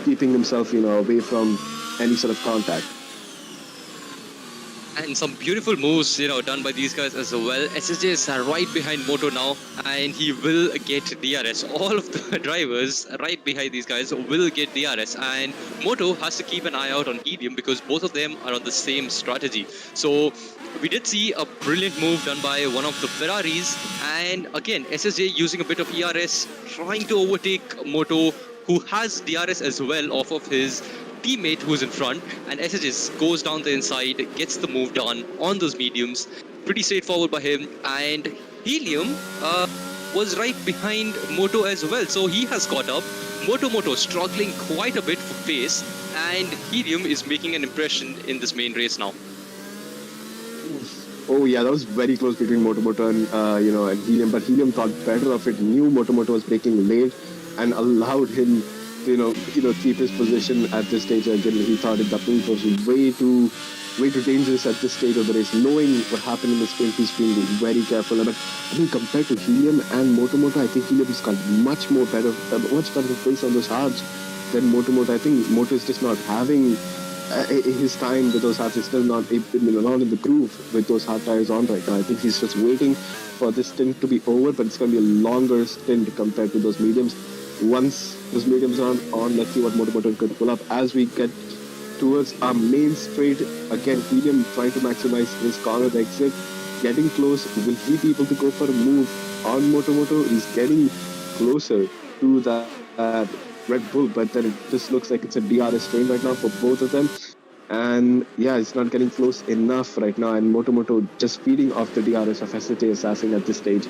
keeping himself away from any sort of contact. And some beautiful moves, done by these guys as well. SSJ is right behind Moto now, and he will get DRS. All of the drivers right behind these guys will get DRS, and Moto has to keep an eye out on Helium because both of them are on the same strategy. So we did see a brilliant move done by one of the Ferraris, and again SSJ using a bit of ERS, trying to overtake Moto, who has DRS as well off of his teammate who's in front, and SSJ goes down the inside, gets the move done on those mediums. Pretty straightforward by him, and Helium was right behind Moto as well, so he has caught up. Moto struggling quite a bit for pace, and Helium is making an impression in this main race now. Oh yeah, that was very close between Moto and and Helium, but Helium thought better of it. Knew Moto was breaking late and allowed him to keep his position at this stage. Again, he thought that move was way too dangerous at this stage of the race. Knowing what happened in the sprint, he's being very careful. But I mean, compared to Helium and Moto, I think Helium's got much better pace on those hards than Moto. I think Moto is just not having his time with those hards. He's still not in the groove with those hard tires on right now. I think he's just waiting for this stint to be over, but it's going to be a longer stint compared to those mediums. Once those mediums are on, let's see what Moto could pull up as we get towards our main straight. Again, Helium trying to maximize his corner exit, getting close. Will he be able to go for a move on Moto? He's getting closer to that Red Bull, but then it just looks like it's a DRS train right now for both of them. And yeah, it's not getting close enough right now, and Moto just feeding off the DRS of SSJ Assassin at this stage,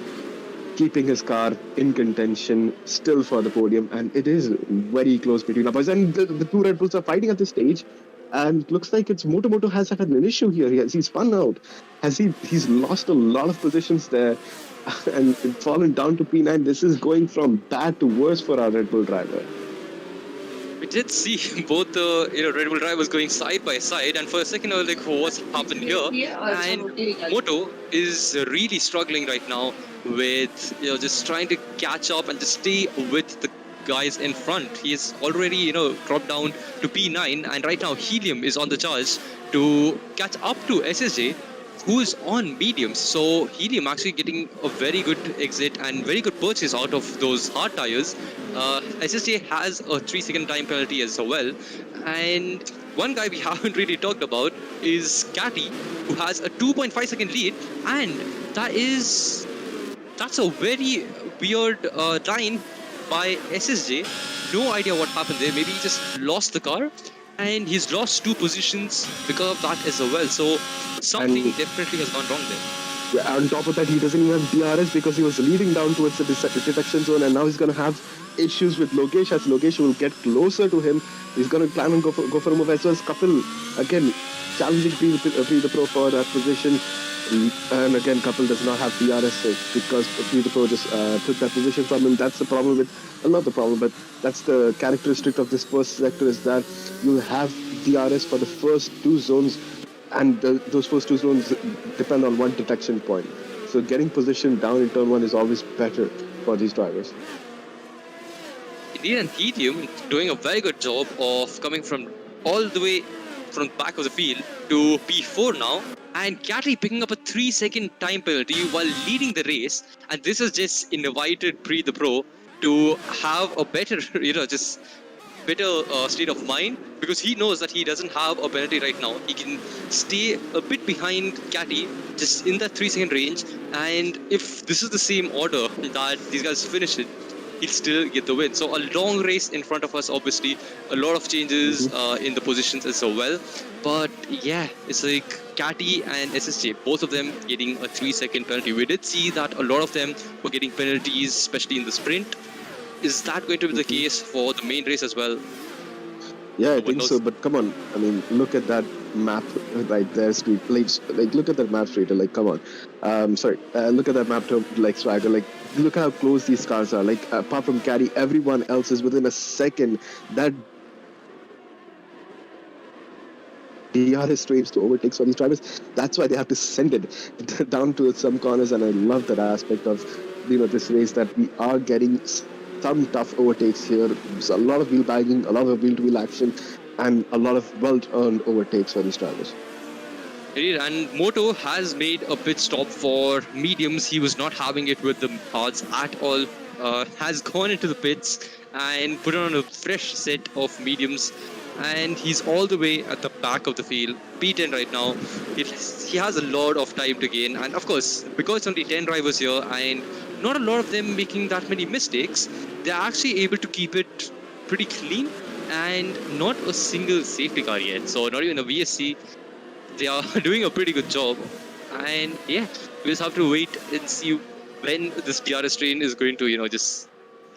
keeping his car in contention still for the podium. And it is very close between our boys, and the two Red Bulls are fighting at this stage, and it looks like it's Moto has had an issue here. He's spun out. He's lost a lot of positions there and fallen down to P9. This is going from bad to worse for our Red Bull driver. We did see both the Red Bull drivers going side by side, and for a second I was like, what's happened here? And Moto is really struggling right now with just trying to catch up and just stay with the guys in front. He is already dropped down to P9, and right now Helium is on the charge to catch up to SSJ, who is on mediums. So Helium actually getting a very good exit and very good purchase out of those hard tires. SSJ has a 3-second time penalty as well. And one guy we haven't really talked about is Catty, who has a 2.5-second lead, and that's a very weird line by SSJ. No idea what happened there. Maybe he just lost the car, and he's lost 2 positions because of that as well. So something definitely has gone wrong there. Yeah, on top of that, he doesn't even have DRS because he was leading down towards the detection zone, and now he's going to have issues with Lokesh, as Lokesh will get closer to him. He's going to plan and go for a move, as well as Kapil again challenging Pre the Pro for that position. And again, Kapil does not have DRS because Pre the Pro just took that position from him. That's the problem with, not the problem, but that's the characteristic of this first sector, is that you have DRS for the first 2 zones, and those first 2 zones depend on one detection point. So getting positioned down in turn 1 is always better for these drivers. Indeed, and Helium doing a very good job of coming from all the way from back of the field to P4 now, and Catty picking up a 3-second time penalty while leading the race, and this has just invited Pre the Pro to have a better, better state of mind, because he knows that he doesn't have a penalty right now. He can stay a bit behind Catty, just in that 3-second range, and if this is the same order that these guys finish it, he'll still get the win. So a long race in front of us, obviously. A lot of changes in the positions as well. But yeah, it's like Catty and SSJ, both of them getting a 3-second penalty. We did see that a lot of them were getting penalties, especially in the sprint. Is that going to be the case for the main race as well? Yeah, I think so. But come on, I mean, look at that map right there, Street. Like look at that map, Street. Like, come on. Look at that map, like Swagger. Like, look how close these cars are. Like, apart from Caddy, everyone else is within a second. That DRS trains to overtake some of these drivers. That's why they have to send it down to some corners. And I love that aspect of this race, that we are getting some tough overtakes here. There's a lot of wheel bagging, a lot of wheel-to-wheel action, and a lot of well-earned overtakes for these drivers. And Moto has made a pit stop for mediums. He was not having it with the hards at all. Has gone into the pits and put on a fresh set of mediums. And he's all the way at the back of the field. P10 right now. He has a lot of time to gain. And of course, because only 10 drivers here and not a lot of them making that many mistakes, they're actually able to keep it pretty clean and not a single safety car yet. So not even a VSC. They are doing a pretty good job. And yeah, we just have to wait and see when this DRS train is going to, just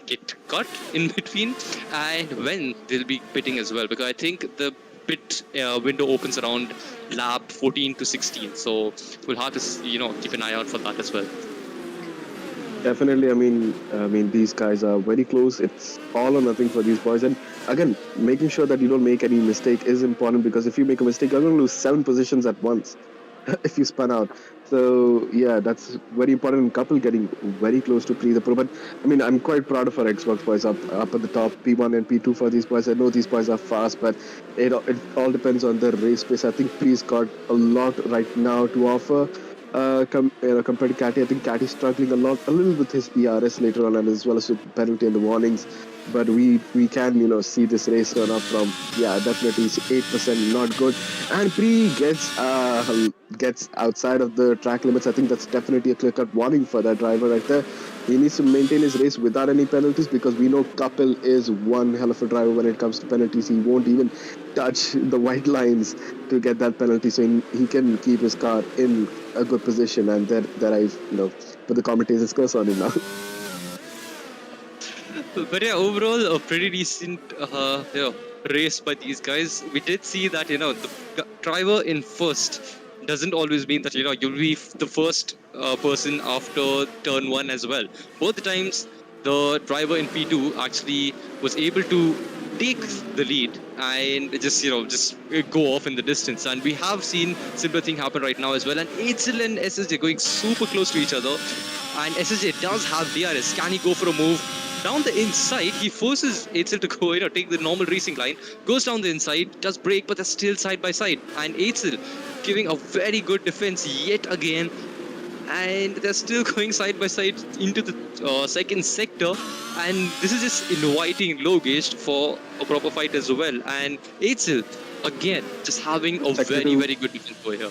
get cut in between and when they'll be pitting as well. Because I think the pit window opens around lap 14 to 16. So we'll have to, keep an eye out for that as well. Definitely. I mean, these guys are very close. It's all or nothing for these boys. And again, making sure that you don't make any mistake is important, because if you make a mistake, you're going to lose 7 positions at once if you spun out. So yeah, that's very important. And couple getting very close to the pro. But I mean, I'm quite proud of our Xbox boys up at the top, P1 and P2 for these boys. I know these boys are fast, but it all depends on the race pace. I think Pre's got a lot right now to offer. Compared to Catty, I think Catty's struggling a little with his DRS later on, and as well as with the penalty and the warnings. But we can see this race turn up from definitely 8%, not good. And Pre gets outside of the track limits. I think that's definitely a clear-cut warning for that driver right there. He needs to maintain his race without any penalties, because we know Kapil is one hell of a driver when it comes to penalties. He won't even touch the white lines to get that penalty, so he can keep his car in a good position. And that I've put the commentator's curse on him now. But yeah, overall, a pretty decent race by these guys. We did see that the driver in first doesn't always mean that you'll be the first person after turn 1 as well. Both the times, the driver in P2 actually was able to take the lead and just go off in the distance. And we have seen similar thing happen right now as well. And Eitzel and SSJ going super close to each other. And SSJ does have DRS. Can he go for a move? Down the inside, he forces Eitzel to go, take the normal racing line, goes down the inside, does brake, but they're still side by side. And Eitzel giving a very good defense yet again. And they're still going side by side into the second sector. And this is just inviting low gauge for a proper fight as well. And Eitzel, again, just having a very good defense over here.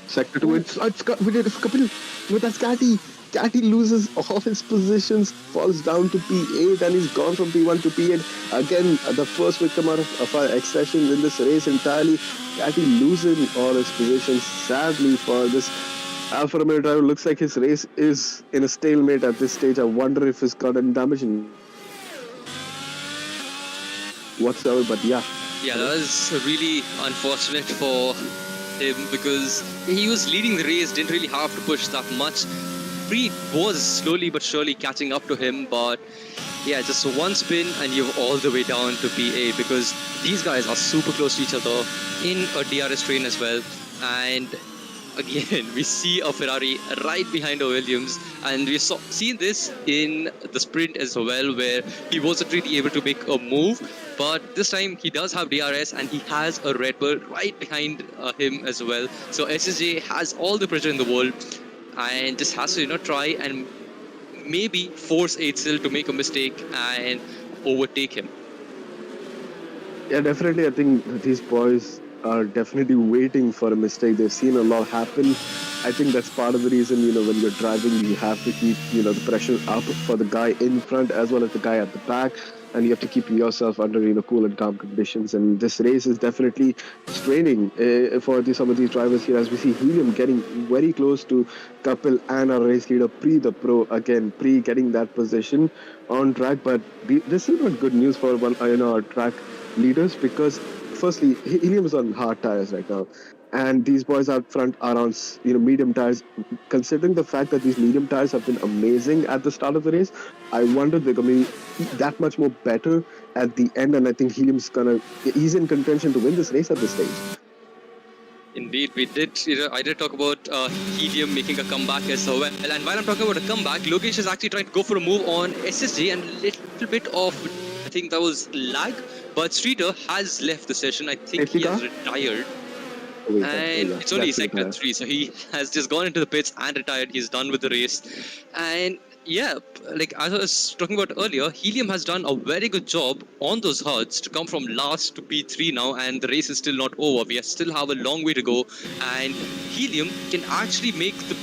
Sector 2, it's Kapil with Ascati. Catty loses all his positions, falls down to P8, and he's gone from P1 to P8. Again, the first victim out of our X sessions in this race entirely. Catty losing all his positions, sadly, for this Alfa Romeo driver. Looks like his race is in a stalemate at this stage. I wonder if he's got any damage whatsoever, but yeah. Yeah, that was really unfortunate for him, because he was leading the race, didn't really have to push that much. Pre was slowly but surely catching up to him, but yeah, just one spin and you're all the way down to P8, because these guys are super close to each other in a DRS train as well. And again, we see a Ferrari right behind a Williams, and we seen this in the sprint as well, where he wasn't really able to make a move, but this time he does have DRS and he has a Red Bull right behind him as well. So SSJ has all the pressure in the world and just has to try and maybe force Eitzel to make a mistake and overtake him. Yeah, definitely. I think these boys are definitely waiting for a mistake. They've seen a lot happen. I think that's part of the reason, when you're driving, you have to keep, the pressure up for the guy in front as well as the guy at the back. And you have to keep yourself under, cool and calm conditions. And this race is definitely straining for some of these drivers here, as we see Helium getting very close to Kapil and our race leader, Pre the Pro. Again, Pre getting that position on track. But this is not good news for our track leaders, because firstly, Helium is on hard tires right now. And these boys out front are on, medium tires. Considering the fact that these medium tires have been amazing at the start of the race, I wonder they're going to be that much more better at the end. And I think Helium's he's in contention to win this race at this stage. Indeed, we did. I did talk about Helium making a comeback as well. And while I'm talking about a comeback, Lokesh is actually trying to go for a move on SSJ, and a little bit of, I think that was lag. But Streeter has left the session. I think he has retired. wait, and yeah, it's only that's pretty second clear. 3, so he has just gone into the pits and retired. He's done with the race, and yeah, like as I was talking about earlier, Helium has done a very good job on those herds to come from last to P3 now, and the race is still not over. We still have a long way to go, and Helium can actually make the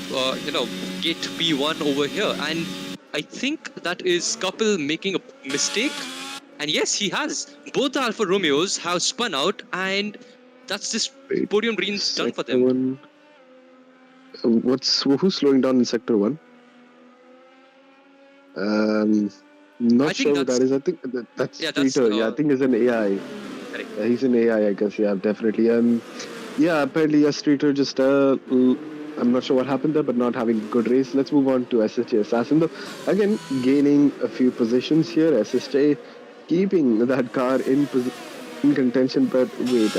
get P1 over here, and I think that is Couple making a mistake. And yes, he has. Both the Alfa Romeos have spun out, and that's this Wait, podium green's done for sector them. one. Who's slowing down in sector one? Not I sure think who that is. I think that's yeah, that's Streeter. Yeah, I think he's an AI. correct. He's an AI, I guess. Yeah, definitely. Yeah, apparently, Streeter just I'm not sure what happened there, but not having a good race. Let's move on to SSJ Assassin. Though, again, gaining a few positions here. SSJ keeping that car in contention, but wait,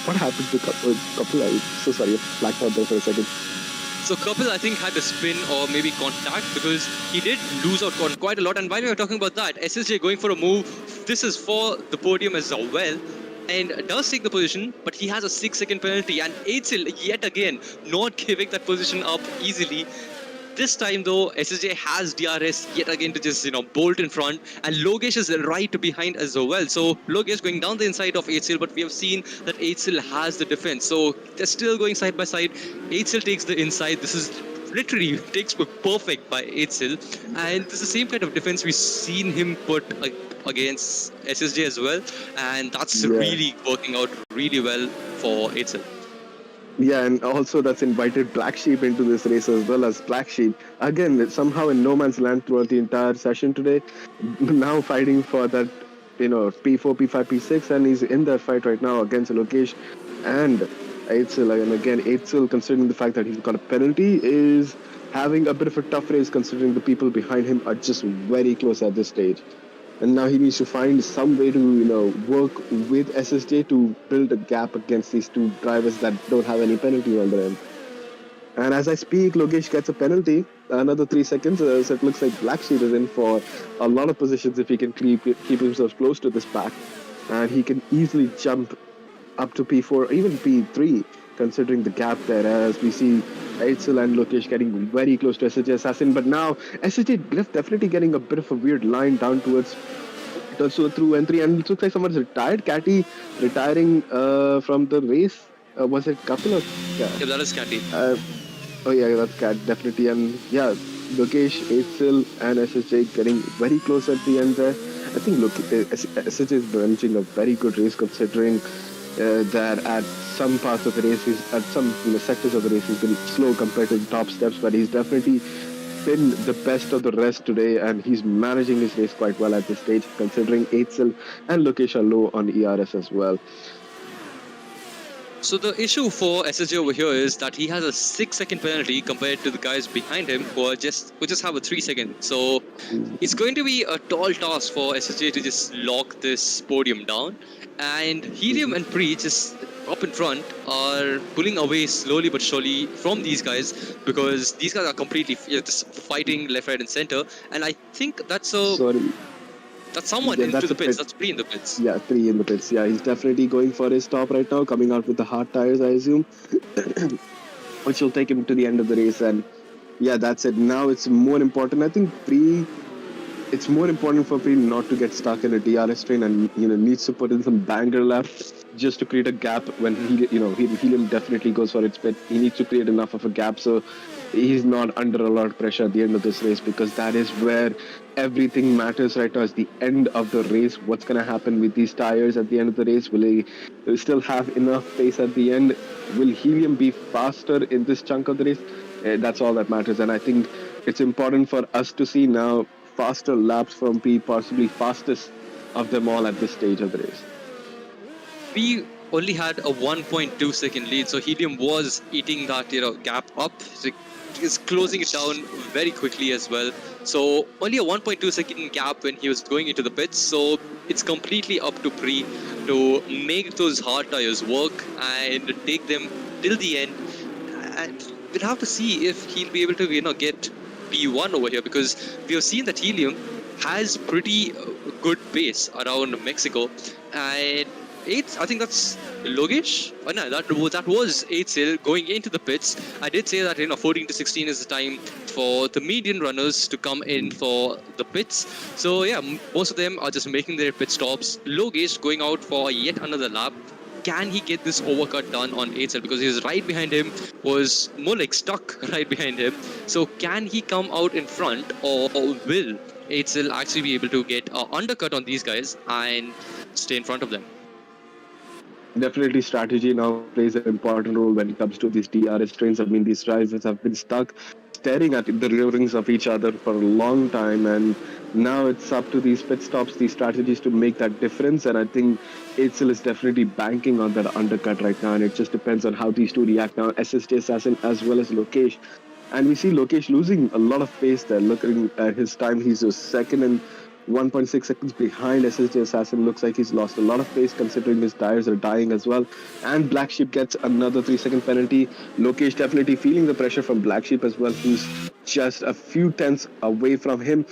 what happened to couple? I'm so sorry, I blacked out there for a second. So Kapil, I think, had a spin or maybe contact because he did lose out on quite a lot. And while we were talking about that, SSJ going for a move. This is for the podium as well. And does take the position, but he has a 6-second penalty. And Eitzel, yet again, not giving that position up easily. This time though, SSJ has DRS yet again to just bolt in front, and Logesh is right behind as well. So Logesh going down the inside of Eitzel, but we have seen that Eitzel has the defense. So they're still going side by side. Eitzel takes the inside. This is literally textbook perfect by Eitzel, and this is the same kind of defense we've seen him put against SSJ as well, and that's really working out really well for Eitzel. Yeah, and also that's invited Black Sheep into this race as well. As Black Sheep, again, somehow in no man's land throughout the entire session today, now fighting for that, P4, P5, P6, and he's in that fight right now against Lokesh and Eitzel. And again, Eitzel, considering the fact that he's got a penalty, is having a bit of a tough race considering the people behind him are just very close at this stage. And now he needs to find some way to, work with SSJ to build a gap against these two drivers that don't have any penalty on them. And as I speak, Logesh gets a penalty, another 3 seconds. So it looks like Black Sheep is in for a lot of positions if he can keep himself close to this pack. And he can easily jump up to P4, even P3, considering the gap there, as we see Eitzel and Lokesh getting very close to SSJ Assassin. But now SSJ definitely getting a bit of a weird line down towards also through N3, and it looks like someone's retired. Catty retiring from the race. Was it Couple or Yeah, that is Catty. Oh yeah, that's Cat, definitely. And yeah, Lokesh, Eitzel and SSJ getting very close at the end there. I think SSJ is managing a very good race considering that at some parts of the race, at some sectors of the race, he's been slow compared to the top steps, but he's definitely been the best of the rest today, and he's managing his race quite well at this stage, considering Eitzel and Lokesh are low on ERS as well. So the issue for SSJ over here is that he has a 6-second penalty compared to the guys behind him who just have a 3-second. So it's going to be a tall task for SSJ to just lock this podium down. And Helium and Preach is up in front are pulling away slowly but surely from these guys because these guys are completely just fighting left, right, and center. And I think that's someone into the pits. That's 3 in the pits. Yeah, 3 in the pits. Yeah, he's definitely going for his stop right now, coming out with the hard tires, I assume, which will take him to the end of the race. And yeah, that's it. Now it's more important. I think it's more important for Pri not to get stuck in a DRS train and needs to put in some banger laps just to create a gap when Helium definitely goes for its pit. He needs to create enough of a gap so he's not under a lot of pressure at the end of this race, because that is where everything matters right now. Is the end of the race. What's going to happen with these tires at the end of the race? Will he still have enough pace at the end? Will Helium be faster in this chunk of the race? That's all that matters. And I think it's important for us to see now faster laps from P, possibly fastest of them all at this stage of the race. We only had a 1.2 second lead, so Helium was eating that gap up. So he's closing it down very quickly as well. So only a 1.2 second gap when he was going into the pits. So it's completely up to Pri to make those hard tires work and take them till the end. And we'll have to see if he'll be able to get P1 over here, because we have seen that Helium has pretty good pace around Mexico, and I think that's Logesh. Oh, no, that was 8-0 going into the pits. I did say that 14 to 16 is the time for the median runners to come in for the pits. So yeah, most of them are just making their pit stops. Logesh going out for yet another lap. Can he get this overcut done on 8-0? Because his right behind him was more like stuck right behind him. So can he come out in front, or will 8-0 actually be able to get an undercut on these guys and stay in front of them? Definitely, strategy now plays an important role when it comes to these DRS trains. I mean, these drivers have been stuck staring at the rear rings of each other for a long time, and now it's up to these pit stops, these strategies to make that difference. And I think Itzel is definitely banking on that undercut right now, and it just depends on how these two react now. SSJ Assassin as well as Lokesh. And we see Lokesh losing a lot of pace there. Looking at his time, he's just second and 1.6 seconds behind SSJ Assassin. Looks like he's lost a lot of pace considering his tires are dying as well. And Black Sheep gets another 3-second penalty. Lokesh definitely feeling the pressure from Black Sheep as well, who's just a few tenths away from him.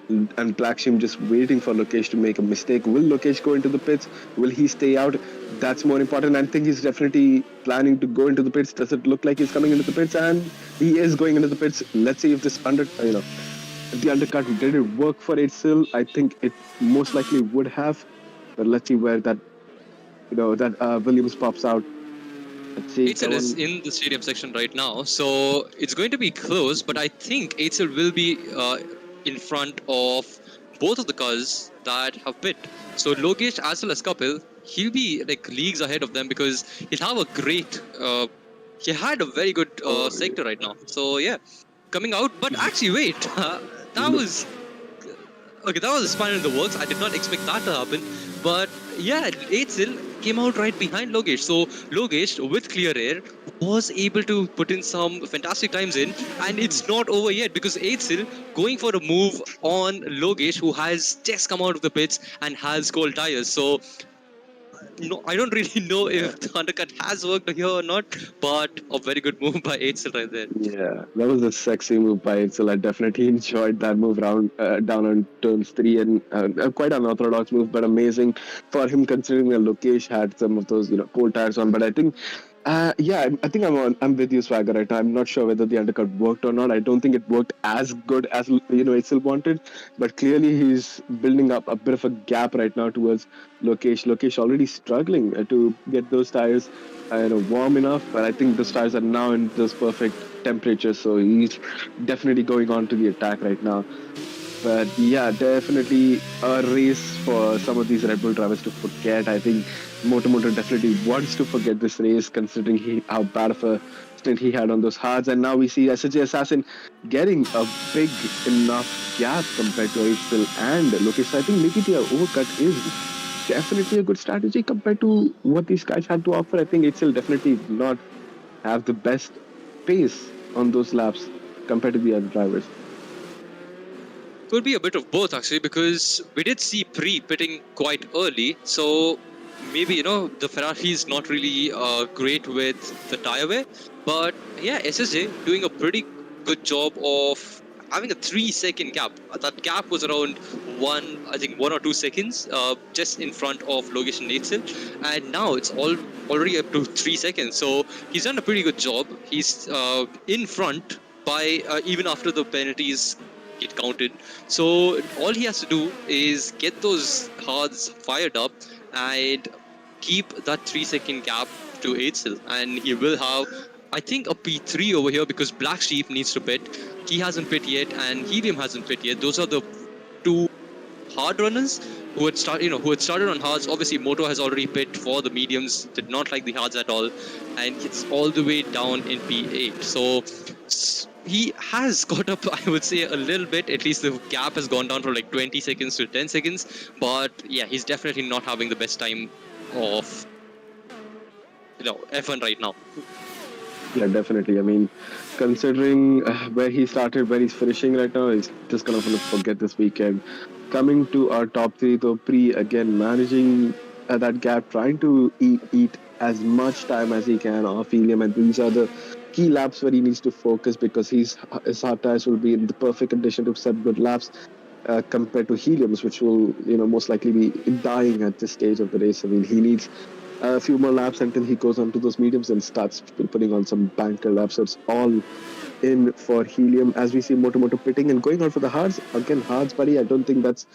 And Black Sheep just waiting for Lokesh to make a mistake. Will Lokesh go into the pits? Will he stay out? That's more important. I think he's definitely planning to go into the pits. Does it look like he's coming into the pits? And he is going into the pits. Let's see if this the undercut, did it work for Itzel? I think it most likely would have, but let's see where that Williams pops out. Let's see. Itzel is in the stadium section right now, so it's going to be close, but I think Itzel will be in front of both of the cars that have pit. So Logesh as well as Kapil, he'll be like leagues ahead of them because he'll have a great he had a very good sector right now. So yeah, coming out, but actually wait, that was a spanner in the works. I did not expect that to happen, but yeah, Itzel came out right behind Logesh. So Logesh, with clear air, was able to put in some fantastic times in, and it's not over yet because Itzel going for a move on Logesh, who has just come out of the pits and has cold tires. So no, I don't really know if the undercut has worked here or not, but a very good move by Itzel right there. Yeah, that was a sexy move by Itzel. I definitely enjoyed that move down on turns 3, and quite an unorthodox move, but amazing for him considering that Lokesh had some of those cold tires on. But I think I think I'm with you, Swagger. Right now, I'm not sure whether the undercut worked or not. I don't think it worked as good as Itzel wanted, but clearly he's building up a bit of a gap right now towards Lokesh. Lokesh already struggling to get those tires warm enough, but I think those tires are now in this perfect temperature, so he's definitely going on to the attack right now. But yeah, definitely a race for some of these Red Bull drivers to forget. I think Moto definitely wants to forget this race, considering how bad of a stint he had on those hards. And now we see SSJ Assassin getting a big enough gap compared to Itzel and Lokesh. So I think making the overcut is definitely a good strategy compared to what these guys had to offer. I think Itzel definitely did not have the best pace on those laps compared to the other drivers. Could be a bit of both actually, because we did see pre-pitting quite early, so maybe the Ferrari is not really great with the tire wear, but yeah, SSJ doing a pretty good job of having a 3-second gap. That gap was around 1 or 2 seconds, just in front of Logesh and Itzel, and now it's already up to 3 seconds. So he's done a pretty good job. He's in front by even after the penalties get counted. So all he has to do is get those hards fired up and keep that 3-second gap to Itzel, and he will have, I think, a P3 over here because Black Sheep needs to pit. He hasn't pit yet, and Helium hasn't pit yet. Those are the two hard runners who had started on hards. Obviously, Moto has already pit for the mediums. Did not like the hards at all, and it's all the way down in P8. So he has got up, I would say, a little bit. At least the gap has gone down from like 20 seconds to 10 seconds. But yeah, he's definitely not having the best time of F1 right now. Yeah, definitely. I mean, considering where he started, where he's finishing right now, he's just gonna forget this weekend. Coming to our top 3, though, again managing that gap, trying to eat as much time as he can off Helium, and these are the key laps where he needs to focus because his hard tires will be in the perfect condition to set good laps. compared to Helium's, which will, most likely be dying at this stage of the race. I mean, he needs a few more laps until he goes onto those mediums and starts putting on some banker laps. So it's all in for Helium as we see Moto pitting and going out for the hards. Again, hards, buddy. I don't think that's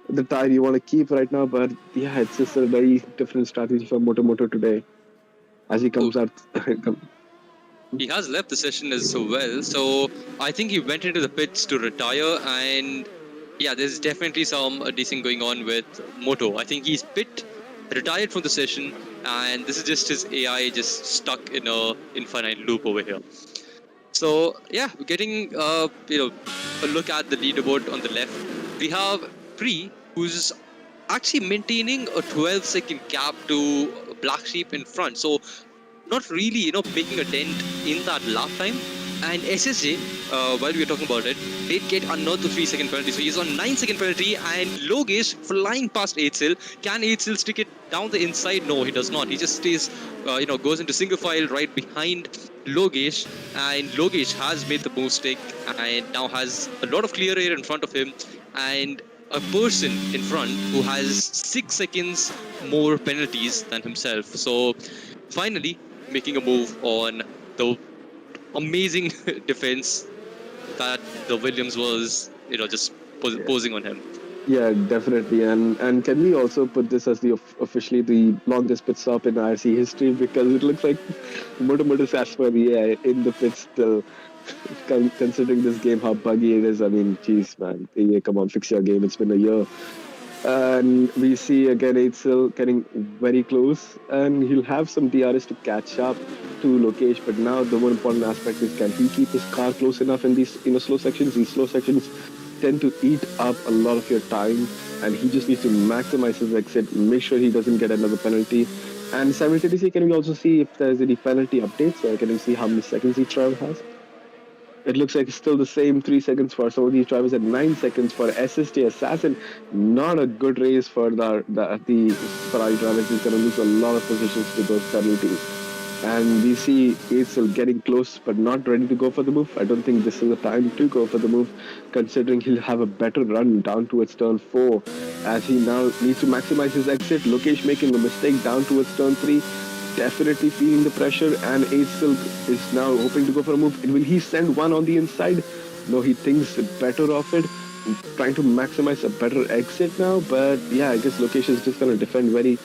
the tire you want to keep right now, but yeah, it's just a very different strategy for Moto today as he comes out. He has left the session as well, so I think he went into the pits to retire, and yeah, there's definitely some decent going on with Moto. I think he's retired from the session, and this is just his AI just stuck in a infinite loop over here. So yeah, we're getting a look at the leaderboard on the left. We have Pri, who's actually maintaining a 12-second gap to Black Sheep in front. So not really, making a dent in that lap time. And SSJ, while we were talking about it, did get another 3-second penalty. So he's on 9-second penalty, and Logesh flying past Eitzel. Can Eitzel stick it down the inside? No, he does not. He just stays, goes into single file right behind Logesh, and Logesh has made the move stick and now has a lot of clear air in front of him, and a person in front who has 6 seconds more penalties than himself. So finally making a move on the amazing defense that the Williams was, just posing on him. Yeah, definitely. And can we also put this as officially the longest pit stop in IRC history, because it looks like Moto as per the AI in the pit still, considering this game how buggy it is. I mean, geez, man, yeah, come on, fix your game. It's been a year. And we see again Eitzel getting very close, and he'll have some DRS to catch up to Lokesh. But now the more important aspect is, can he keep his car close enough in these slow sections? These slow sections tend to eat up a lot of your time, and he just needs to maximize his exit, make sure he doesn't get another penalty. And simultaneously, can we also see if there's any penalty updates? So can we see how many seconds each driver has? It looks like it's still the same 3 seconds for some of these drivers and 9 seconds for SST Assassin. Not a good race for the Ferrari drivers. He's going to lose a lot of positions to those penalties. And we see Eitzel getting close but not ready to go for the move. I don't think this is the time to go for the move, considering he'll have a better run down towards turn 4 as he now needs to maximize his exit. Lokesh making a mistake down towards turn 3. Definitely feeling the pressure, and Eitzel is now hoping to go for a move. Will he send one on the inside? No, he thinks better of it, trying to maximize a better exit now. But yeah, I guess Lokesh is just going to defend very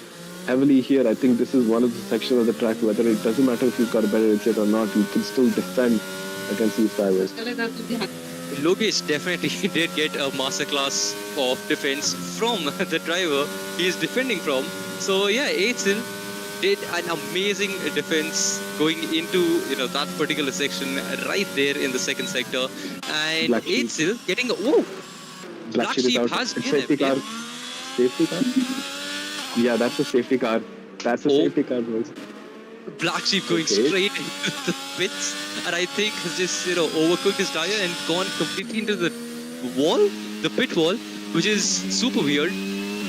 heavily here. I think this is one of the sections of the track, whether it doesn't matter if you've got a better exit or not, you can still defend against these drivers. Logesh definitely did get a masterclass of defense from the driver he is defending from. So yeah, Eitzel did an amazing defense going into that particular section right there in the second sector, and Eitzel getting Black Sheep has been safety car. Safety car? Yeah, that's a safety car. That's a safety car, boys. Black Sheep going straight into the pits, and I think has just overcooked his tire and gone completely into the wall, the pit wall, which is super weird.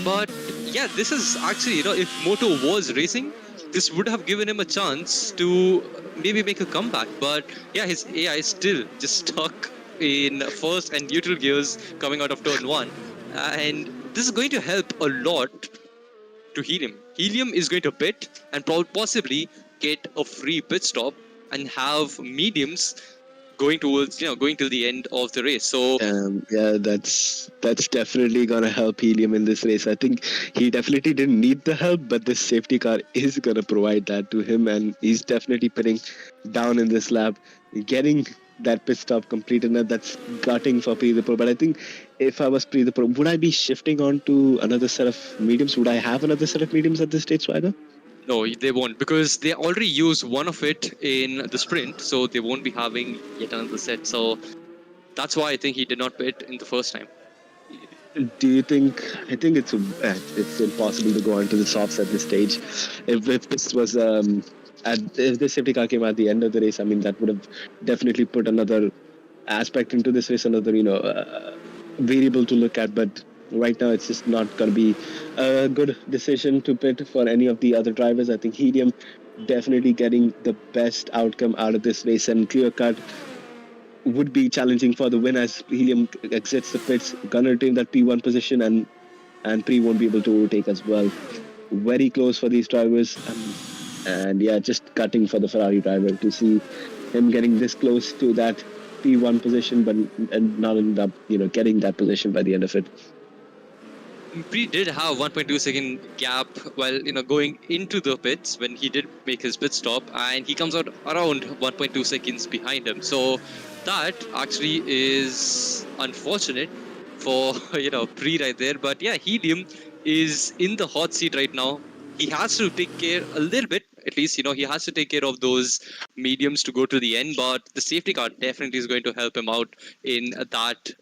But yeah, this is actually, if Moto was racing, this would have given him a chance to maybe make a comeback. But yeah, his AI is still just stuck in first and neutral gears coming out of turn 1. And this is going to help a lot to Helium. Helium is going to pit and possibly get a free pit stop and have mediums going towards, going till the end of the race. So yeah, that's definitely gonna help Helium in this race. I think he definitely didn't need the help, but this safety car is gonna provide that to him, and he's definitely pitting down in this lap, getting that pit stop completed. And that's gutting for Pre the Pro. But I think if I was Pre the Pro, would I be shifting on to another set of mediums? Would I have another set of mediums at this stage, Swagger? No, they won't, because they already used one of it in the sprint, so they won't be having yet another set. So that's why I think he did not pit in the first time. Do you think? I think it's impossible to go on to the softs at this stage. If this was if the safety car came at the end of the race, I mean, that would have definitely put another aspect into this race, another variable to look at. But right now, it's just not going to be a good decision to pit for any of the other drivers. I think Helium definitely getting the best outcome out of this race, and clear cut. would be challenging for the win as Helium exits the pits, gonna retain that P1 position, and Pre won't be able to overtake as well. Very close for these drivers, and yeah, just cutting for the Ferrari driver to see him getting this close to that P1 position, but and not end up getting that position by the end of it. Pre did have 1.2 second gap while going into the pits when he did make his pit stop, and he comes out around 1.2 seconds behind him. So that actually is unfortunate for Pre right there. But yeah, Helium is in the hot seat right now. He has to take care a little bit, at least he has to take care of those mediums to go to the end. But the safety car definitely is going to help him out in that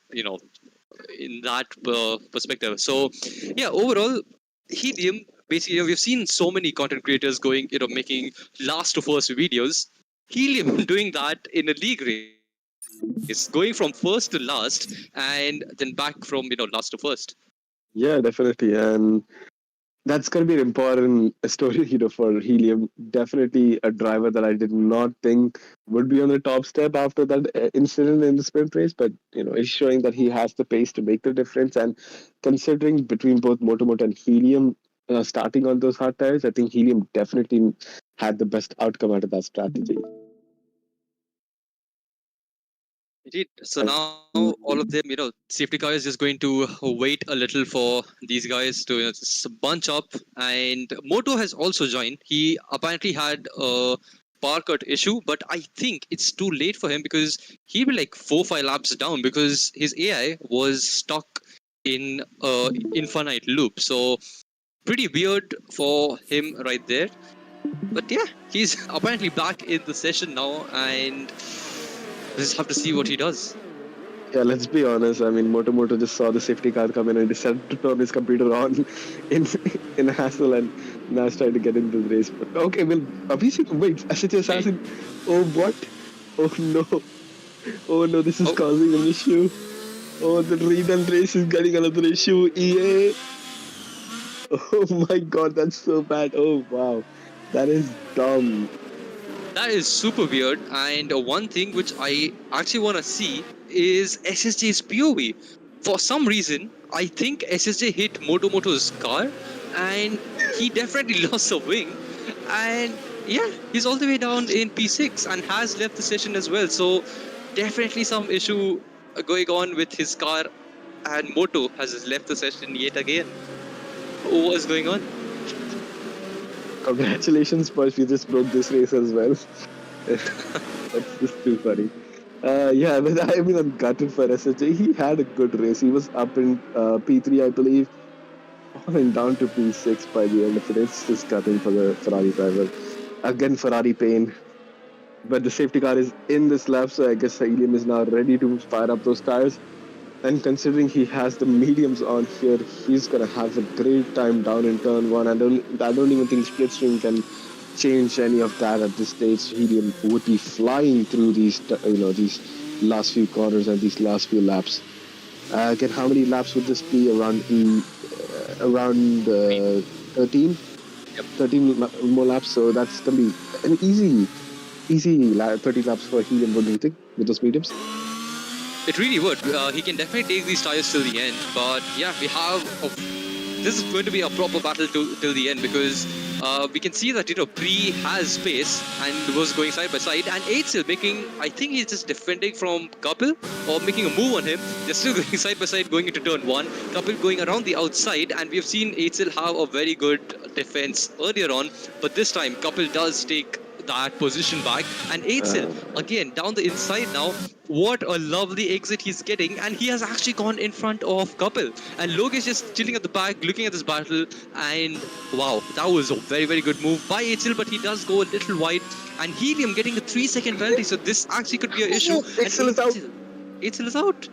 perspective. So yeah, overall, Helium, basically, we've seen so many content creators going, making last to first videos. Helium doing that in a league race, going from first to last, and then back from last to first. Yeah, definitely, and that's going to be an important story, for Helium. Definitely a driver that I did not think would be on the top step after that incident in the sprint race, but it's showing that he has the pace to make the difference. And considering between both Moto and Helium starting on those hard tires, I think Helium definitely had the best outcome out of that strategy. Indeed. So now all of them, safety car is just going to wait a little for these guys to just bunch up. And Moto has also joined. He apparently had a power cut issue, but I think it's too late for him because he'll be like 4-5 laps down because his AI was stuck in infinite loop. So pretty weird for him right there. But yeah, he's apparently back in the session now, and we just have to see what he does. Yeah, let's be honest. I mean, Moto just saw the safety car come in and decided to turn his computer on in a hassle, and now is trying to get into the race. But okay, well, wait, SH Assassin. Oh, what? Oh no. Oh no, this is causing an issue. Oh, the redone race is getting another issue. EA. Oh my god, that's so bad. Oh wow. That is dumb. That is super weird. And one thing which I actually want to see is SSJ's POV. For some reason, I think SSJ hit Moto's car, and he definitely lost a wing. And yeah, he's all the way down in P6 and has left the session as well. So definitely some issue going on with his car, and Moto has left the session yet again. What is going on? Congratulations, Push. You just broke this race as well. That's just too funny. Yeah, but I mean, I'm gutted for SHA. He had a good race. He was up in P3, I believe, falling down to P6 by the end of it. It's just gutting for the Ferrari driver. Again, Ferrari pain. But the safety car is in this lap, so I guess Helium is now ready to fire up those tires. And considering he has the mediums on here, he's gonna have a great time down in turn one. I don't even think Splitstream can change any of that at this stage. Helium would be flying through these last few corners and these last few laps. Again, how many laps would this be? Around 13? Yep. 13 more laps. So that's gonna be an easy 30 laps for Helium. What do you think with those mediums? It really would. He can definitely take these tires till the end. But yeah, this is going to be a proper battle till the end because we can see that Pre has space and was going side by side, and Eitzel I think he's just defending from Kapil or making a move on him. They're still going side by side going into turn one. Kapil going around the outside, and we've seen Eitzel have a very good defense earlier on, but this time Kapil does take that position back, and Eitzel again down the inside now. What a lovely exit he's getting, and he has actually gone in front of Kapil, and Logesh just chilling at the back looking at this battle, and wow, that was a very, very good move by Eitzel, but he does go a little wide, and Helium getting a 3-second penalty, so this actually could be an issue. Eitzel is out. Eitzel is out.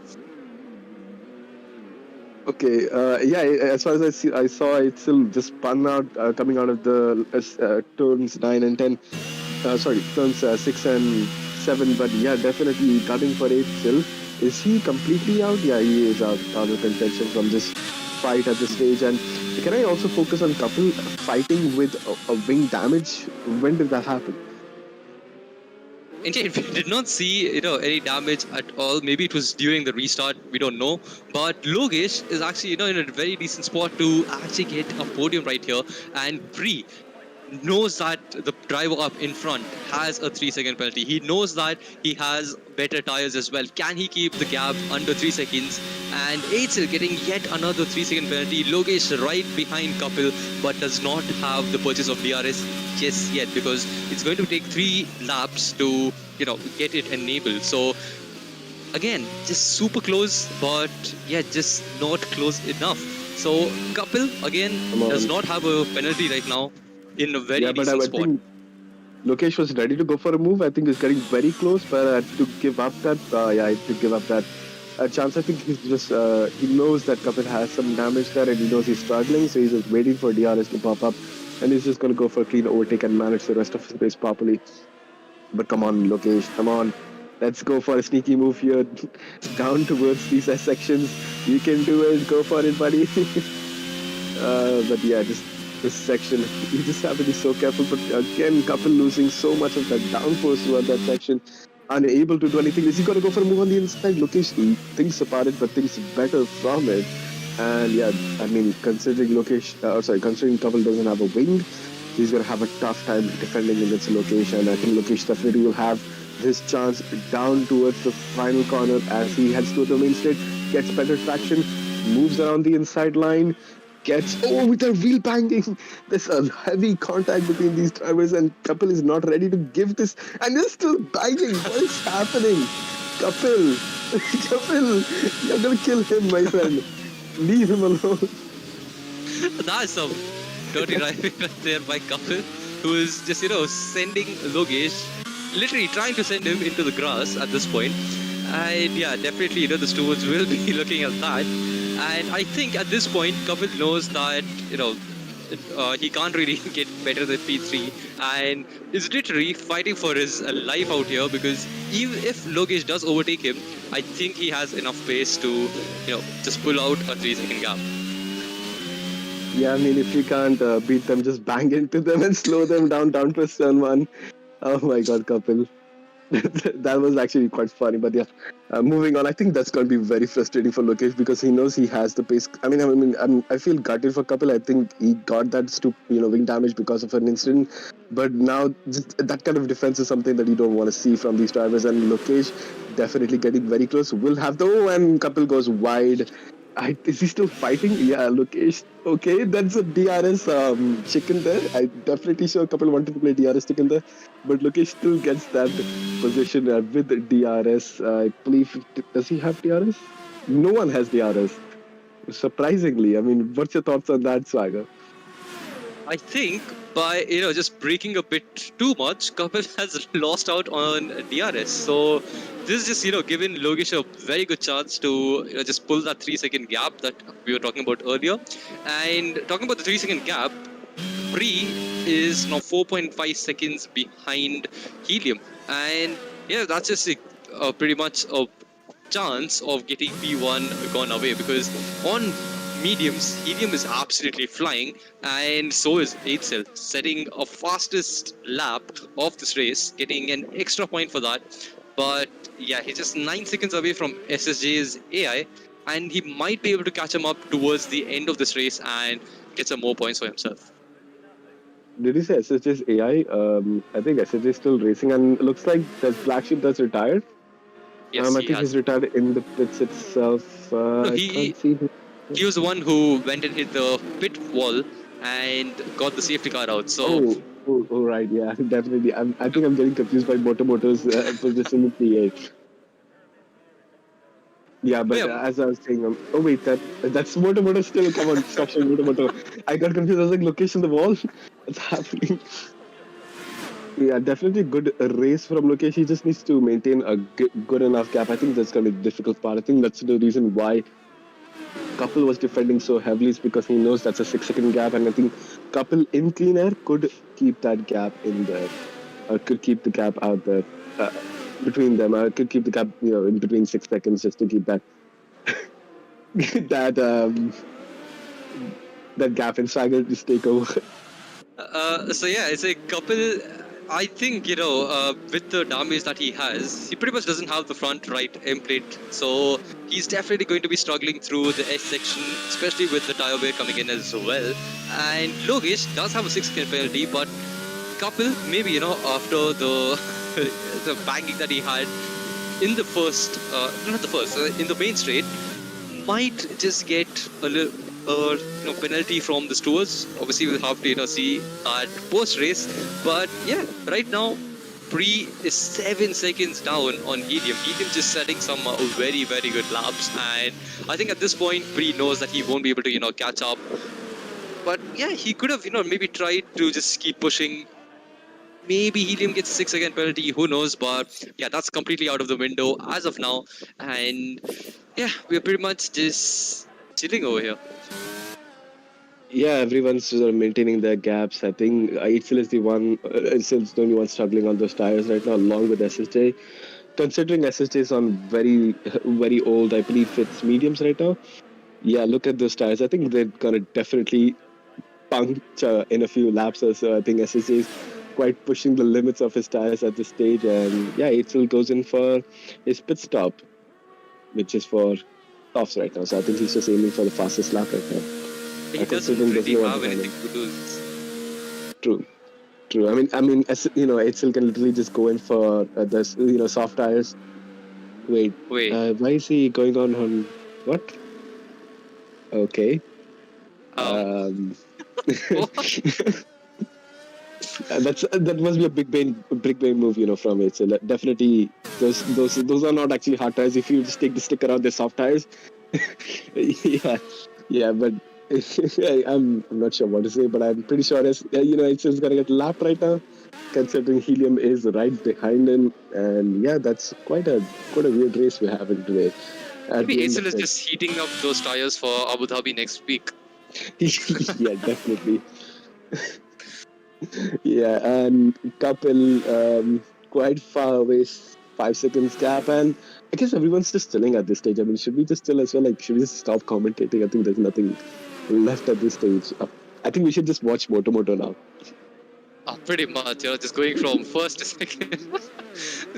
Okay, yeah, as far as I saw, it still just spun out, coming out of the turns 9 and 10. Turns 6 and 7. But yeah, definitely cutting for 8 still. Is he completely out? Yeah, he is out of contention from this fight at this stage. And can I also focus on Kapil fighting with a wing damage? When did that happen? Indeed, we did not see any damage at all. Maybe it was during the restart. We don't know. But Logesh is actually in a very decent spot to actually get a podium right here. And Bree knows that the driver up in front has a 3-second penalty. He knows that he has better tires as well. Can he keep the gap under 3 seconds? And Eitzel getting yet another 3-second penalty. Logesh right behind Kapil, but does not have the purchase of DRS just yet, because it's going to take 3 laps to get it enabled. So again, just super close, but yeah, just not close enough. So Kapil again does not have a penalty right now in a very decent spot. Think Lokesh was ready to go for a move. I think he's getting very close, but to give up that, chance. I think he's just he knows that Kapil has some damage there, and he knows he's struggling, so he's just waiting for DRS to pop up, and he's just going to go for a clean overtake and manage the rest of his race properly. But come on, Lokesh, come on. Let's go for a sneaky move here, down towards these sections. You can do it. Go for it, buddy. But yeah, just this section, you just have to be so careful. But again, Kapil losing so much of that downforce toward that section, unable to do anything. Is he going to go for a move on the inside? Lokesh thinks about it, but thinks better from it. And yeah, I mean, considering considering Kapil doesn't have a wing, he's going to have a tough time defending against Lokesh. And I think Lokesh definitely will have his chance down towards the final corner as he heads to the main straight, gets better traction, moves around the inside line, with a wheel banging. There's a heavy contact between these drivers, and Kapil is not ready to give this, and they're still banging. What is happening? Kapil, you're gonna kill him, my friend. Leave him alone. That's some dirty driving right there by Kapil, who is just sending Logesh, literally trying to send him into the grass at this point. And yeah, definitely the stewards will be looking at that. And I think at this point, Kapil knows that, he can't really get better than P3 and is literally fighting for his life out here, because even if Logesh does overtake him, I think he has enough pace to, just pull out a 3-second gap. Yeah, I mean, if you can't beat them, just bang into them and slow them down to turn 1. Oh my God, Kapil. That was actually quite funny, but yeah, moving on. I think that's going to be very frustrating for Lokesh, because he knows he has the pace. I feel gutted for Kapil. I think he got that wing damage because of an incident, but now just that kind of defense is something that you don't want to see from these drivers. And Lokesh definitely getting very close. Will have and Kapil goes wide. Is he still fighting? Yeah, Lokesh. Okay, that's a DRS chicken there. I definitely sure Kapil wanted to play DRS chicken there, but Lokesh still gets that position with DRS. I believe, does he have DRS? No one has DRS. Surprisingly, I mean, what's your thoughts on that, Swagger? I think by just braking a bit too much, Kapil has lost out on DRS. So this is just given Logesh a very good chance to just pull that 3-second gap that we were talking about earlier. And talking about the 3-second gap, Bree is now 4.5 seconds behind Helium, and yeah, that's just pretty much a chance of getting P1 gone away, because on mediums, Helium is absolutely flying, and so is Eitzel, setting a fastest lap of this race, getting an extra point for that. But yeah, he's just 9 seconds away from SSJ's AI, and he might be able to catch him up towards the end of this race and get some more points for himself. Did you say SSJ's AI? I think SSJ is still racing, and it looks like that Black Sheep that's retired. Yes, I think he's retired in the pits itself. No, he was the one who went and hit the pit wall and got the safety car out. So. Oh, right, yeah, definitely. I think I'm getting confused by Moto's position in P8. Yeah, but as I was saying, that's Moto still. Come on, stop saying Moto. I got confused. I was like, location the wall. What's happening? Yeah, definitely good race from Lokesh. He just needs to maintain a good enough gap. I think that's going to be the difficult part. I think that's the reason why Kapil was defending so heavily, is because he knows that's a 6-second gap, and I think Kapil in clean air could keep that gap in there, could keep the gap out there between them. Could keep the gap, in between 6 seconds, just to keep that that gap in Swagger just take over. So yeah, it's a Kapil I think, with the damage that he has, he pretty much doesn't have the front right end plate. So he's definitely going to be struggling through the S section, especially with the tire wear coming in as well. And Logesh does have a 6-second penalty, but Kapil, maybe, after the the banging that he had in the first, not the first, in the main straight, might just get a little penalty from the stewards. Obviously, we'll have to see at post race. But yeah, right now, Pre is 7 seconds down on Helium. Helium just setting some very very good laps, and I think at this point, Pre knows that he won't be able to catch up. But yeah, he could have maybe tried to just keep pushing. Maybe Helium gets a 6-second penalty, who knows, but yeah, that's completely out of the window as of now. And yeah, we're pretty much just chilling over here. Yeah, everyone's sort of maintaining their gaps. I think Itzel is the one, Itzel's the only one struggling on those tires right now, along with SSJ. Considering SSJ is on very, very old, I believe it's mediums right now. Yeah, look at those tires. I think they're gonna definitely puncture in a few laps or so. I think SSJ is quite pushing the limits of his tires at this stage, and yeah, Itzel goes in for his pit stop, which is for tops right now. So I think he's just aiming for the fastest lap right now. He doesn't really have anything to lose. True. I mean, as Itzel can literally just go in for this, soft tires. Wait. Why is he going on what? Okay. That must be a big brain move, from it. So definitely, those are not actually hard tires. If you just take the stick around, they're soft tires. yeah, but I'm not sure what to say, but I'm pretty sure it's just gonna get lapped right now, considering Helium is right behind him, and yeah, that's quite a weird race we're having today. Maybe Itzel is just heating up those tires for Abu Dhabi next week. Yeah, definitely. Yeah, and Kapil quite far away, 5 seconds gap, and I guess everyone's just chilling at this stage. I mean, should we just chill as well? Like, should we just stop commentating? I think there's nothing left at this stage. I think we should just watch Moto now. Pretty much, just going from first to second.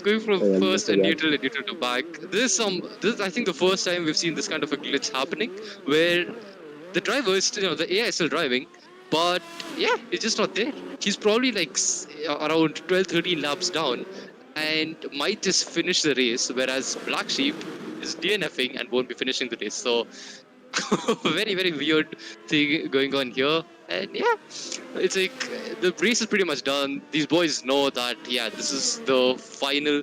Going from first and neutral to back. This is I think the first time we've seen this kind of a glitch happening, where the driver is still, the AI is still driving, but yeah, it's just not there. He's probably like around 12-13 laps down and might just finish the race, whereas Black Sheep is DNFing and won't be finishing the race. So very very weird thing going on here. And yeah, it's like the race is pretty much done. These boys know that this is the final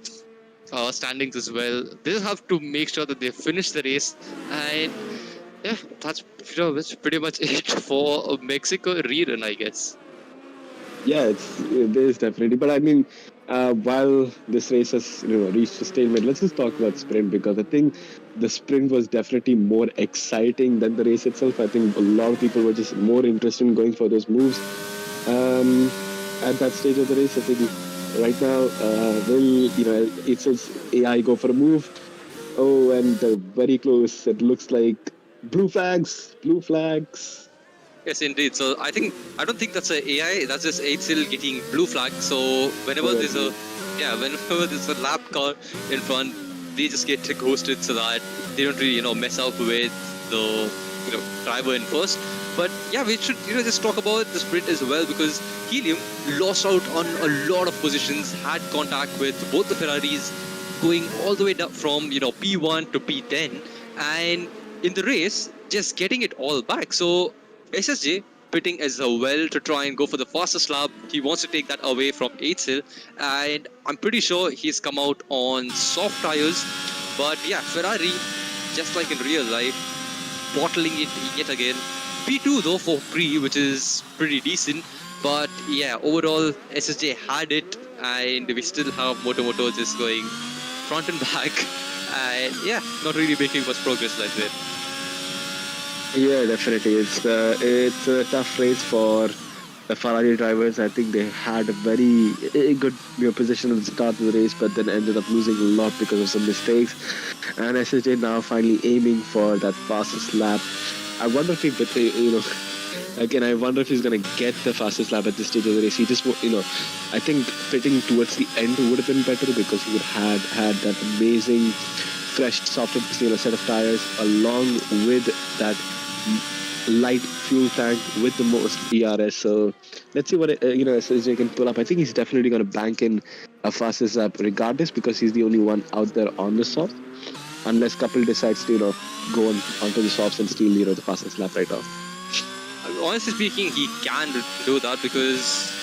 standings as well. They just have to make sure that they finish the race, and yeah, that's pretty much it for Mexico rerun, I guess. Yeah, it is definitely. But I mean, while this race has reached a stalemate, let's just talk about sprint, because I think the sprint was definitely more exciting than the race itself. I think a lot of people were just more interested in going for those moves at that stage of the race. I think right now, will Itzel's AI go for a move? Oh, and very close. It looks like blue flags. Yes, indeed. So I don't think that's a AI. That's just Itzel getting blue flag. So whenever there's a lap car in front, they just get ghosted so that they don't really mess up with the driver in first. But yeah, we should just talk about the sprint as well, because Helium lost out on a lot of positions, had contact with both the Ferraris, going all the way down from P1 to P10, and in the race just getting it all back. So SSJ pitting as well to try and go for the fastest lap. He wants to take that away from Itzel, and I'm pretty sure he's come out on soft tires. But yeah, Ferrari, just like in real life, bottling it yet again. P2 though for Pre, which is pretty decent. But yeah, overall SSJ had it, and we still have Moto just going front and back, and yeah, not really making much progress like that. Yeah, definitely. It's a tough race for the Ferrari drivers. I think they had a very good position at the start of the race, but then ended up losing a lot because of some mistakes. And SSJ now finally aiming for that fastest lap. I wonder if Again, I wonder if he's going to get the fastest lap at this stage of the race. He just, I think pitting towards the end would have been better because he would have had that amazing, fresh, soft, set of tires along with that light fuel tank with the most ERS. So let's see what SSJ can pull up. I think he's definitely going to bank in a fastest lap regardless because he's the only one out there on the soft. Unless Kapil decides to go onto the softs and steal the fastest lap right off. Honestly speaking, he can do that because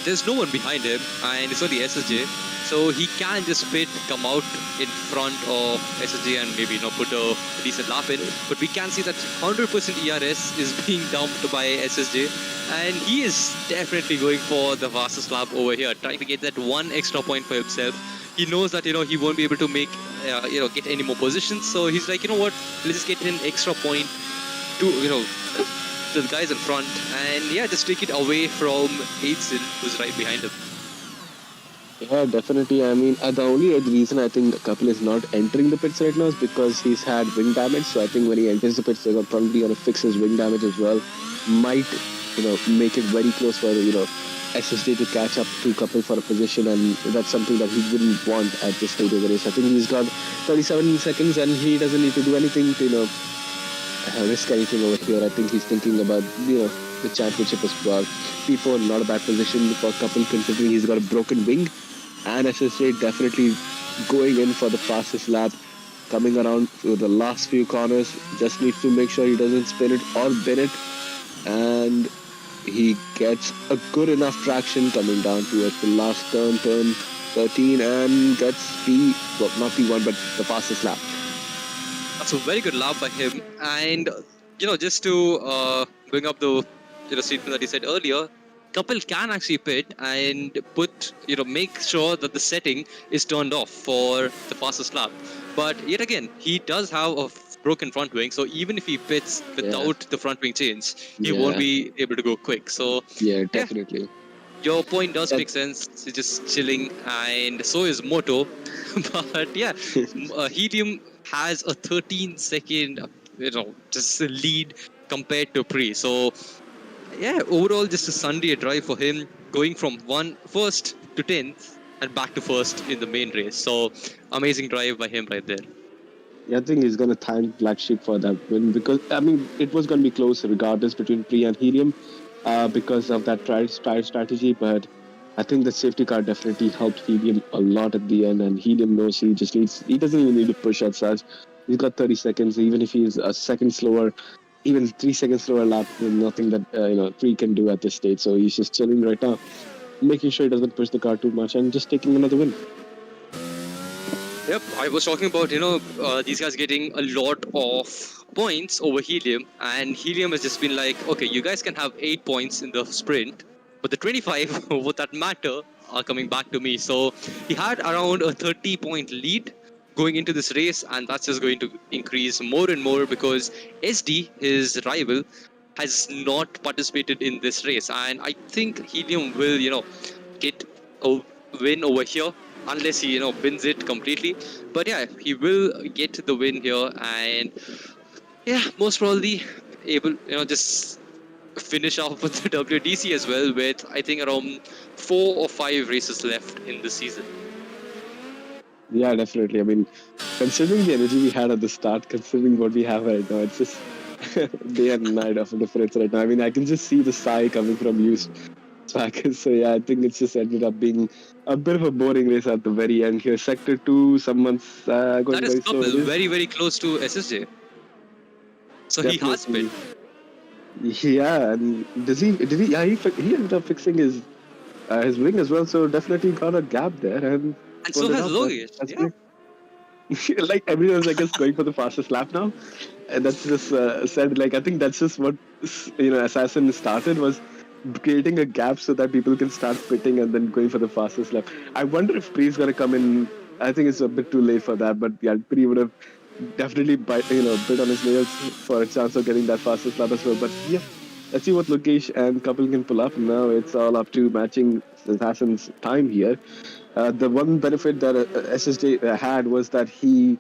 there's no one behind him and it's only SSJ. So he can just come out in front of SSJ and maybe put a decent lap in. But we can see that 100% ERS is being dumped by SSJ. And he is definitely going for the fastest lap over here, trying to get that one extra point for himself. He knows that, he won't be able to make, get any more positions. So he's like, you know what, let's just get an extra point to, the guys in front. And yeah, just take it away from Aidson, who's right behind him. Yeah, definitely. I mean, the only reason I think Kapil is not entering the pits right now is because he's had wing damage. So I think when he enters the pits, they're probably going to fix his wing damage as well. Might, make it very close for, SSJ to catch up to Kapil for a position, and that's something that he wouldn't want at this stage of the race. I think he's got 37 seconds and he doesn't need to do anything to, risk anything over here. I think he's thinking about, the championship as well. P4, not a bad position for Kapil considering he's got a broken wing, and SSJ definitely going in for the fastest lap, coming around to the last few corners. Just needs to make sure he doesn't spin it or bin it, and he gets a good enough traction coming down towards the last turn 13, and gets not P1 but the fastest lap. That's a very good lap by him. And just to bring up the statement that he said earlier, Kapil can actually pit and make sure that the setting is turned off for the fastest lap. But yet again, he does have a broken front wing, so even if he pits without the front wing change, he won't be able to go quick. So yeah, definitely. Your point does make sense. He's just chilling, and so is Moto. But yeah, Helium has a 13-second, just a lead compared to Pre. So yeah, overall just a Sunday drive for him, going from first to 10th and back to first in the main race. So amazing drive by him right there. Yeah, I think he's going to thank Black Sheep for that win because, I mean, it was going to be close regardless between Pre and Helium because of that tire strategy. But I think the safety car definitely helped Helium a lot at the end. And Helium knows he doesn't even need to push as such. He's got 30 seconds. Even if he's a second slower, even 3 seconds slower lap, nothing that, Pre can do at this stage. So he's just chilling right now, making sure he doesn't push the car too much and just taking another win. Yep, I was talking about, these guys getting a lot of points over Helium, and Helium has just been like, okay, you guys can have 8 points in the sprint, but the 25 what that matter are coming back to me. So he had around a 30-point lead going into this race, and that's just going to increase more and more because SD, his rival, has not participated in this race, and I think Helium will, get a win over here. Unless he, wins it completely. But yeah, he will get the win here, and yeah, most probably able, just finish off with the WDC as well with, I think, around 4 or 5 races left in the season. Yeah, definitely. I mean, considering the energy we had at the start, considering what we have right now, it's just day and night of a difference right now. I mean, I can just see the sigh coming from you. So yeah, I think it's just ended up being a bit of a boring race at the very end here. Sector 2, someone's going that is very slow. Very, very close to SSJ. So definitely. He has been. Yeah, and he ended up fixing his wing as well. So definitely got a gap there, and so has Logesh. Yeah. Like everyone's going for the fastest lap now, and that's just said. I think that's just what Assassin started was creating a gap so that people can start pitting and then going for the fastest lap. I wonder if Pre's going to come in. I think it's a bit too late for that, but yeah, Pre would have definitely bit on his nails for a chance of getting that fastest lap as well. But yeah, let's see what Logesh and Kapil can pull up. Now it's all up to matching Assassin's time here. The one benefit that SSJ had was that he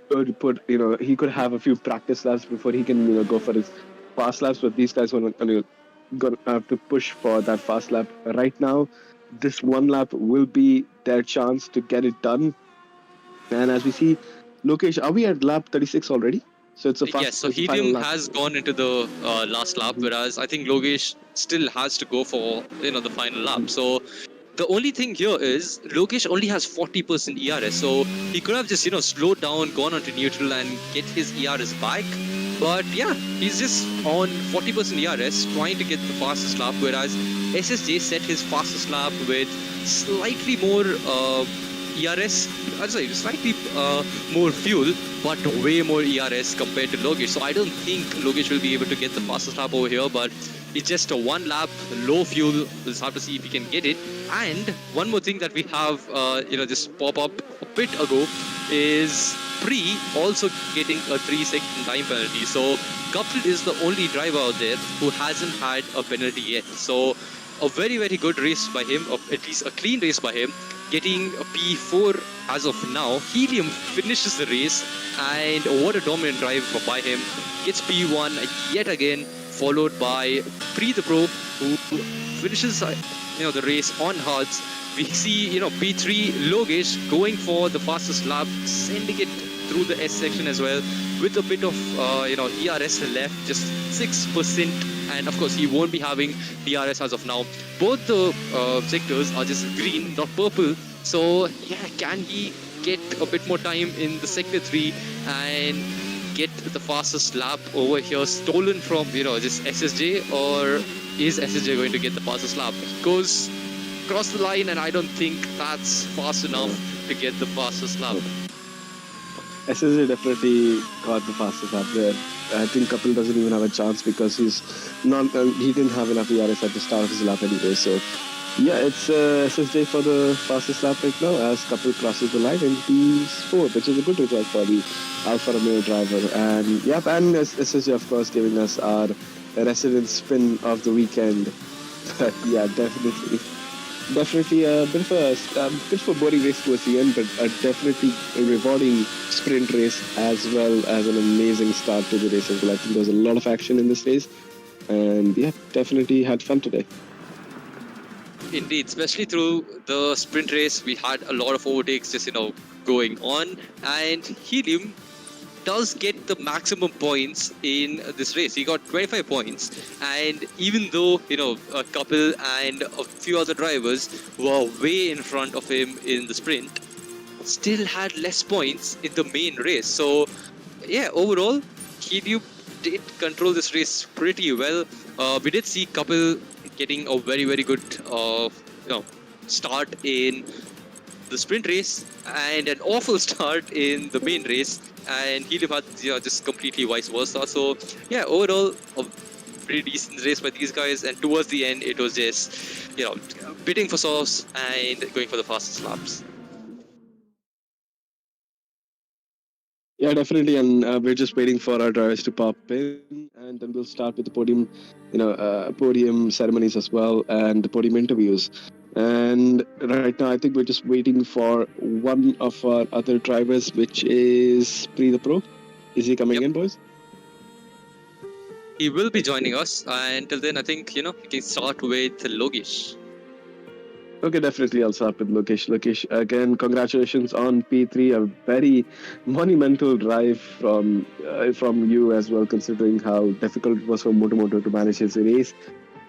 could have a few practice laps before he can go for his fast laps, but these guys were gonna have to push for that fast lap. Right now, this one lap will be their chance to get it done. And as we see, Lokesh, are we at lap 36 already? So Yes, so it's the final Helium lap. has gone into the last lap, whereas I think Logesh still has to go for the final lap. So the only thing here is Logesh only has 40% ERS, so he could have just slowed down, gone onto neutral, and get his ERS back. But yeah, he's just on 40% ERS, trying to get the fastest lap, whereas SSJ set his fastest lap with slightly more ERS. I'm sorry, slightly more fuel, but way more ERS compared to Logesh. So I don't think Logesh will be able to get the fastest lap over here, but it's just a one lap, low fuel. We'll just have to see if he can get it. And one more thing that we have, just pop up a bit ago is Pre also getting a 3-second time penalty. So Kapil is the only driver out there who hasn't had a penalty yet. So a very, very good race by him, or at least a clean race by him, getting a P4 as of now. Helium finishes the race, and what a dominant drive by him. Gets P1 yet again, followed by Pre the Pro, who finishes the race on hards. We see P3 Logesh going for the fastest lap, sending it through the S section as well, with a bit of ERS left, just 6%, and of course he won't be having DRS as of now. Both the sectors are just green, not purple. So yeah, can he get a bit more time in the sector 3 and get the fastest lap over here, stolen from just SSJ, or is SSJ going to get the fastest lap? He goes across the line, and I don't think that's fast enough to get the fastest lap. SSJ definitely got the fastest lap there. I think Kapil doesn't even have a chance because he didn't have enough ERS at the start of his lap anyway. So yeah, it's SSJ for the fastest lap right now as Kapil crosses the line in P4, which is a good result for the Alfa Romeo driver. And yeah, and SSJ of course giving us our resident spin of the weekend. But yeah, definitely a bit of a boring race towards the end, but definitely a rewarding sprint race as well as an amazing start to the race as well. I think there was a lot of action in this race, and yeah, definitely had fun today. Indeed, especially through the sprint race, we had a lot of overtakes just going on, and Helium does get the maximum points in this race. He got 25 points, and even though a couple and a few other drivers were way in front of him in the sprint, still had less points in the main race. So yeah, overall Helium did control this race pretty well. We did see couple getting a very, very good start in the sprint race and an awful start in the main race, and Helium had just completely vice versa. So yeah, overall a pretty decent race by these guys, and towards the end it was just bidding for sauce and going for the fastest laps. Yeah, definitely, and we're just waiting for our drivers to pop in, and then we'll start with the podium, podium ceremonies as well, and the podium interviews. And right now, I think we're just waiting for one of our other drivers, which is Pre the Pro. Is he coming in, boys? He will be joining us, and until then, I think we can start with Logesh. Okay, definitely. I'll start with Lokesh. Lokesh, again, congratulations on P3. A very monumental drive from you as well, considering how difficult it was for Moto to manage his race.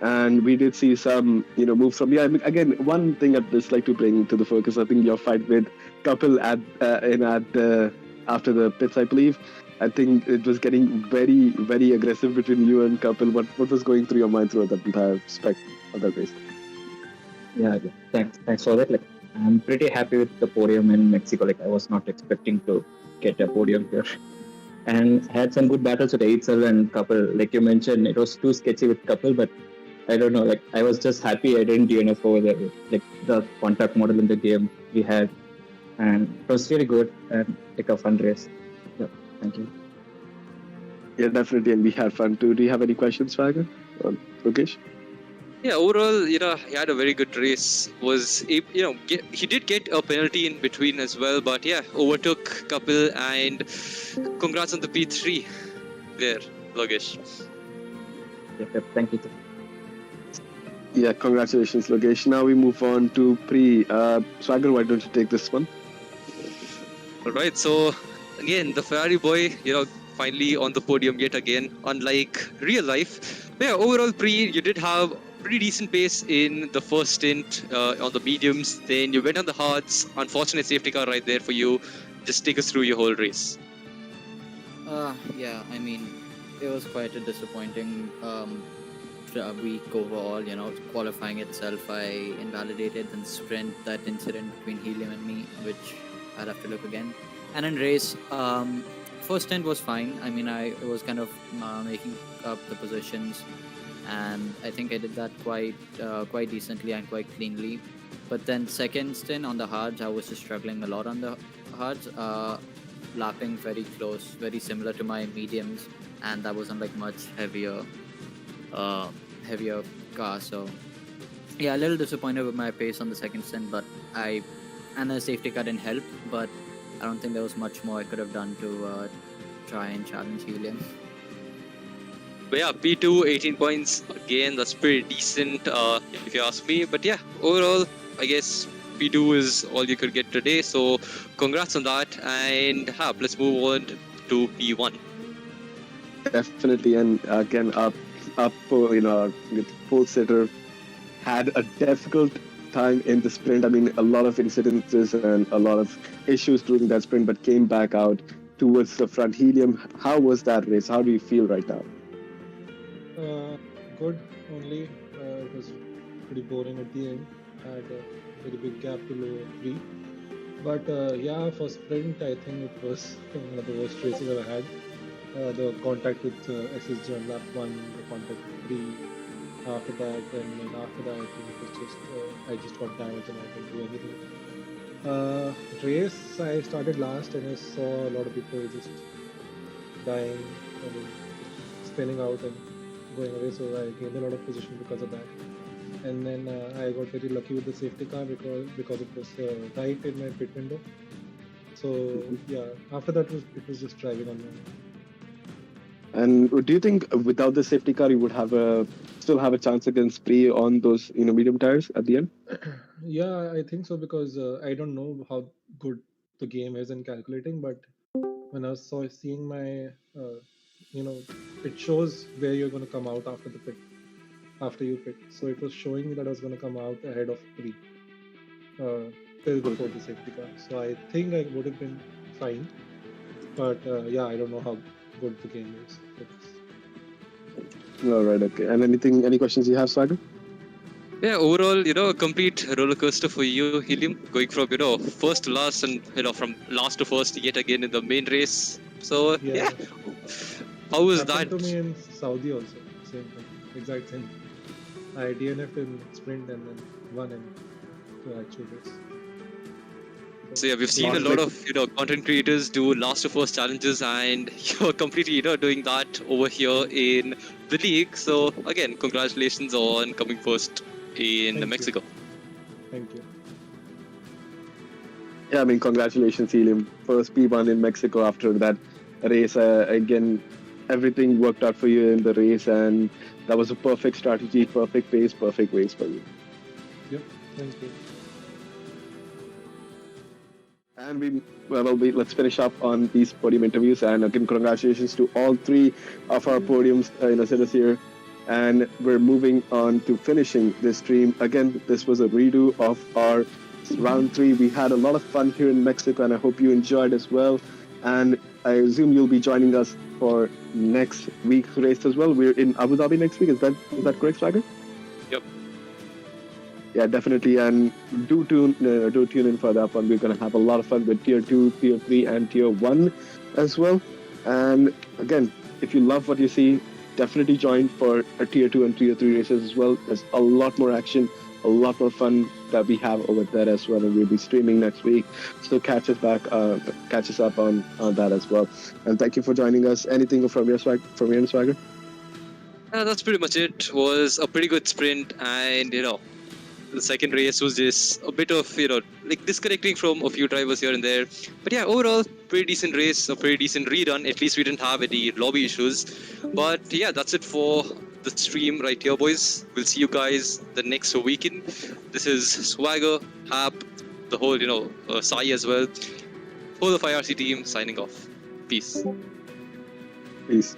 And we did see some, moves from. Yeah, I mean, again, one thing I'd just like to bring to the focus. I think your fight with Kapil after the pits, I believe. I think it was getting very, very aggressive between you and Kapil. What was going through your mind throughout that entire spec of that race? Yeah, thanks for that. I'm pretty happy with the podium in Mexico. I was not expecting to get a podium here, and had some good battles with Eitzel and Kapil. Like you mentioned, it was too sketchy with Kapil, but I don't know. I was just happy I didn't DNF over there. The contact model in the game we had, and it was really good and a fun race. Yeah, thank you. Yeah, definitely, and we had fun too. Do you have any questions, Vagar? Lokesh? Yeah, overall, he had a very good race. He did get a penalty in between as well, but yeah, overtook Kapil, and congrats on the P3 there, Logesh. Yeah, thank you. Yeah, congratulations, Logesh. Now we move on to Pri. Swagger, why don't you take this one? All right, so again, the Ferrari boy, finally on the podium yet again, unlike real life. But yeah, overall, you did have pretty decent pace in the first stint on the mediums. Then you went on the hards. Unfortunate safety car right there for you. Just take us through your whole race. Yeah, I mean, it was quite a disappointing week overall. Qualifying itself, I invalidated and sprint that incident between Helium and me, which I'll have to look again. And in race, first stint was fine. I mean, I was kind of making up the positions, and I think I did that quite decently and quite cleanly. But then second stint on the hards, I was just struggling a lot on the hards. Lapping very close, very similar to my mediums, and that was on like much heavier car. So yeah, a little disappointed with my pace on the second stint, but and the safety car didn't help, but I don't think there was much more I could have done to try and challenge Helium. But yeah, P2, 18 points. Again, that's pretty decent if you ask me. But yeah, overall, I guess P2 is all you could get today. So congrats on that. And let's move on to P1. Definitely. And again, pole sitter had a difficult time in the sprint. I mean, a lot of incidences and a lot of issues during that sprint, but came back out towards the front. Helium, how was that race? How do you feel right now? Good only. It was pretty boring at the end. I had a very big gap to low 3. But yeah, for sprint, I think it was one of the worst races I've had. The contact with SSG on lap 1, the contact with 3. After that, and then after that, I think it was just I just got damaged and I couldn't do anything. Race, I started last and I saw a lot of people just dying and spinning out and going away, so I gained a lot of position because of that. And then I got very lucky with the safety car because it was right in my pit window. So yeah, after that it was just driving on my own. And do you think without the safety car you would still have a chance against Pri on those medium tires at the end? Yeah, I think so, because I don't know how good the game is in calculating, but when I was seeing my it shows where you're going to come out after you pit. So it was showing me that I was going to come out ahead of Pri till before the safety car. So I think I would have been fine, but yeah, I don't know how good the game is. All right, okay. And any questions you have, Swagger? Yeah, overall, a complete roller coaster for you, Helium, going from, first to last and, from last to first yet again in the main race. So, yeah. How was that? Happened to me in Saudi also, same thing, exact same. I DNF'd in sprint and then won in the actual race. So yeah, we've seen a lot of content creators do last to first challenges, and you're completely doing that over here in the league. So again, congratulations on coming first in Mexico. Thank you. Yeah, I mean, congratulations, Helium. First P1 in Mexico after that race. Again, everything worked out for you in the race, and that was a perfect strategy, perfect pace, perfect race for you. Yep, thank you. And let's finish up on these podium interviews. And again, congratulations to all 3 of our podiums sitters here. And we're moving on to finishing this stream. Again, this was a redo of our round 3. We had a lot of fun here in Mexico, and I hope you enjoyed as well. And I assume you'll be joining us for next week's race as well. We're in Abu Dhabi next week. Is that correct, Swagger? Yep. Yeah, definitely. And do tune in for that one. We're going to have a lot of fun with Tier 2, Tier 3, and Tier 1 as well. And again, if you love what you see, definitely join for a Tier 2 and Tier 3 races as well. There's a lot more action, a lot more fun that we have over there as well, and we'll be streaming next week. So catch us up on that as well. And thank you for joining us. Anything from your end, Swagger? That's pretty much it. It was a pretty good sprint, and the second race was just a bit of disconnecting from a few drivers here and there. But yeah, overall, pretty decent race, a pretty decent rerun. At least we didn't have any lobby issues. But yeah, that's it for the the stream right here, boys. We'll see you guys the next weekend. This is Swagger, Hap, the whole, Sai as well. Whole of IRC team signing off. Peace. Peace.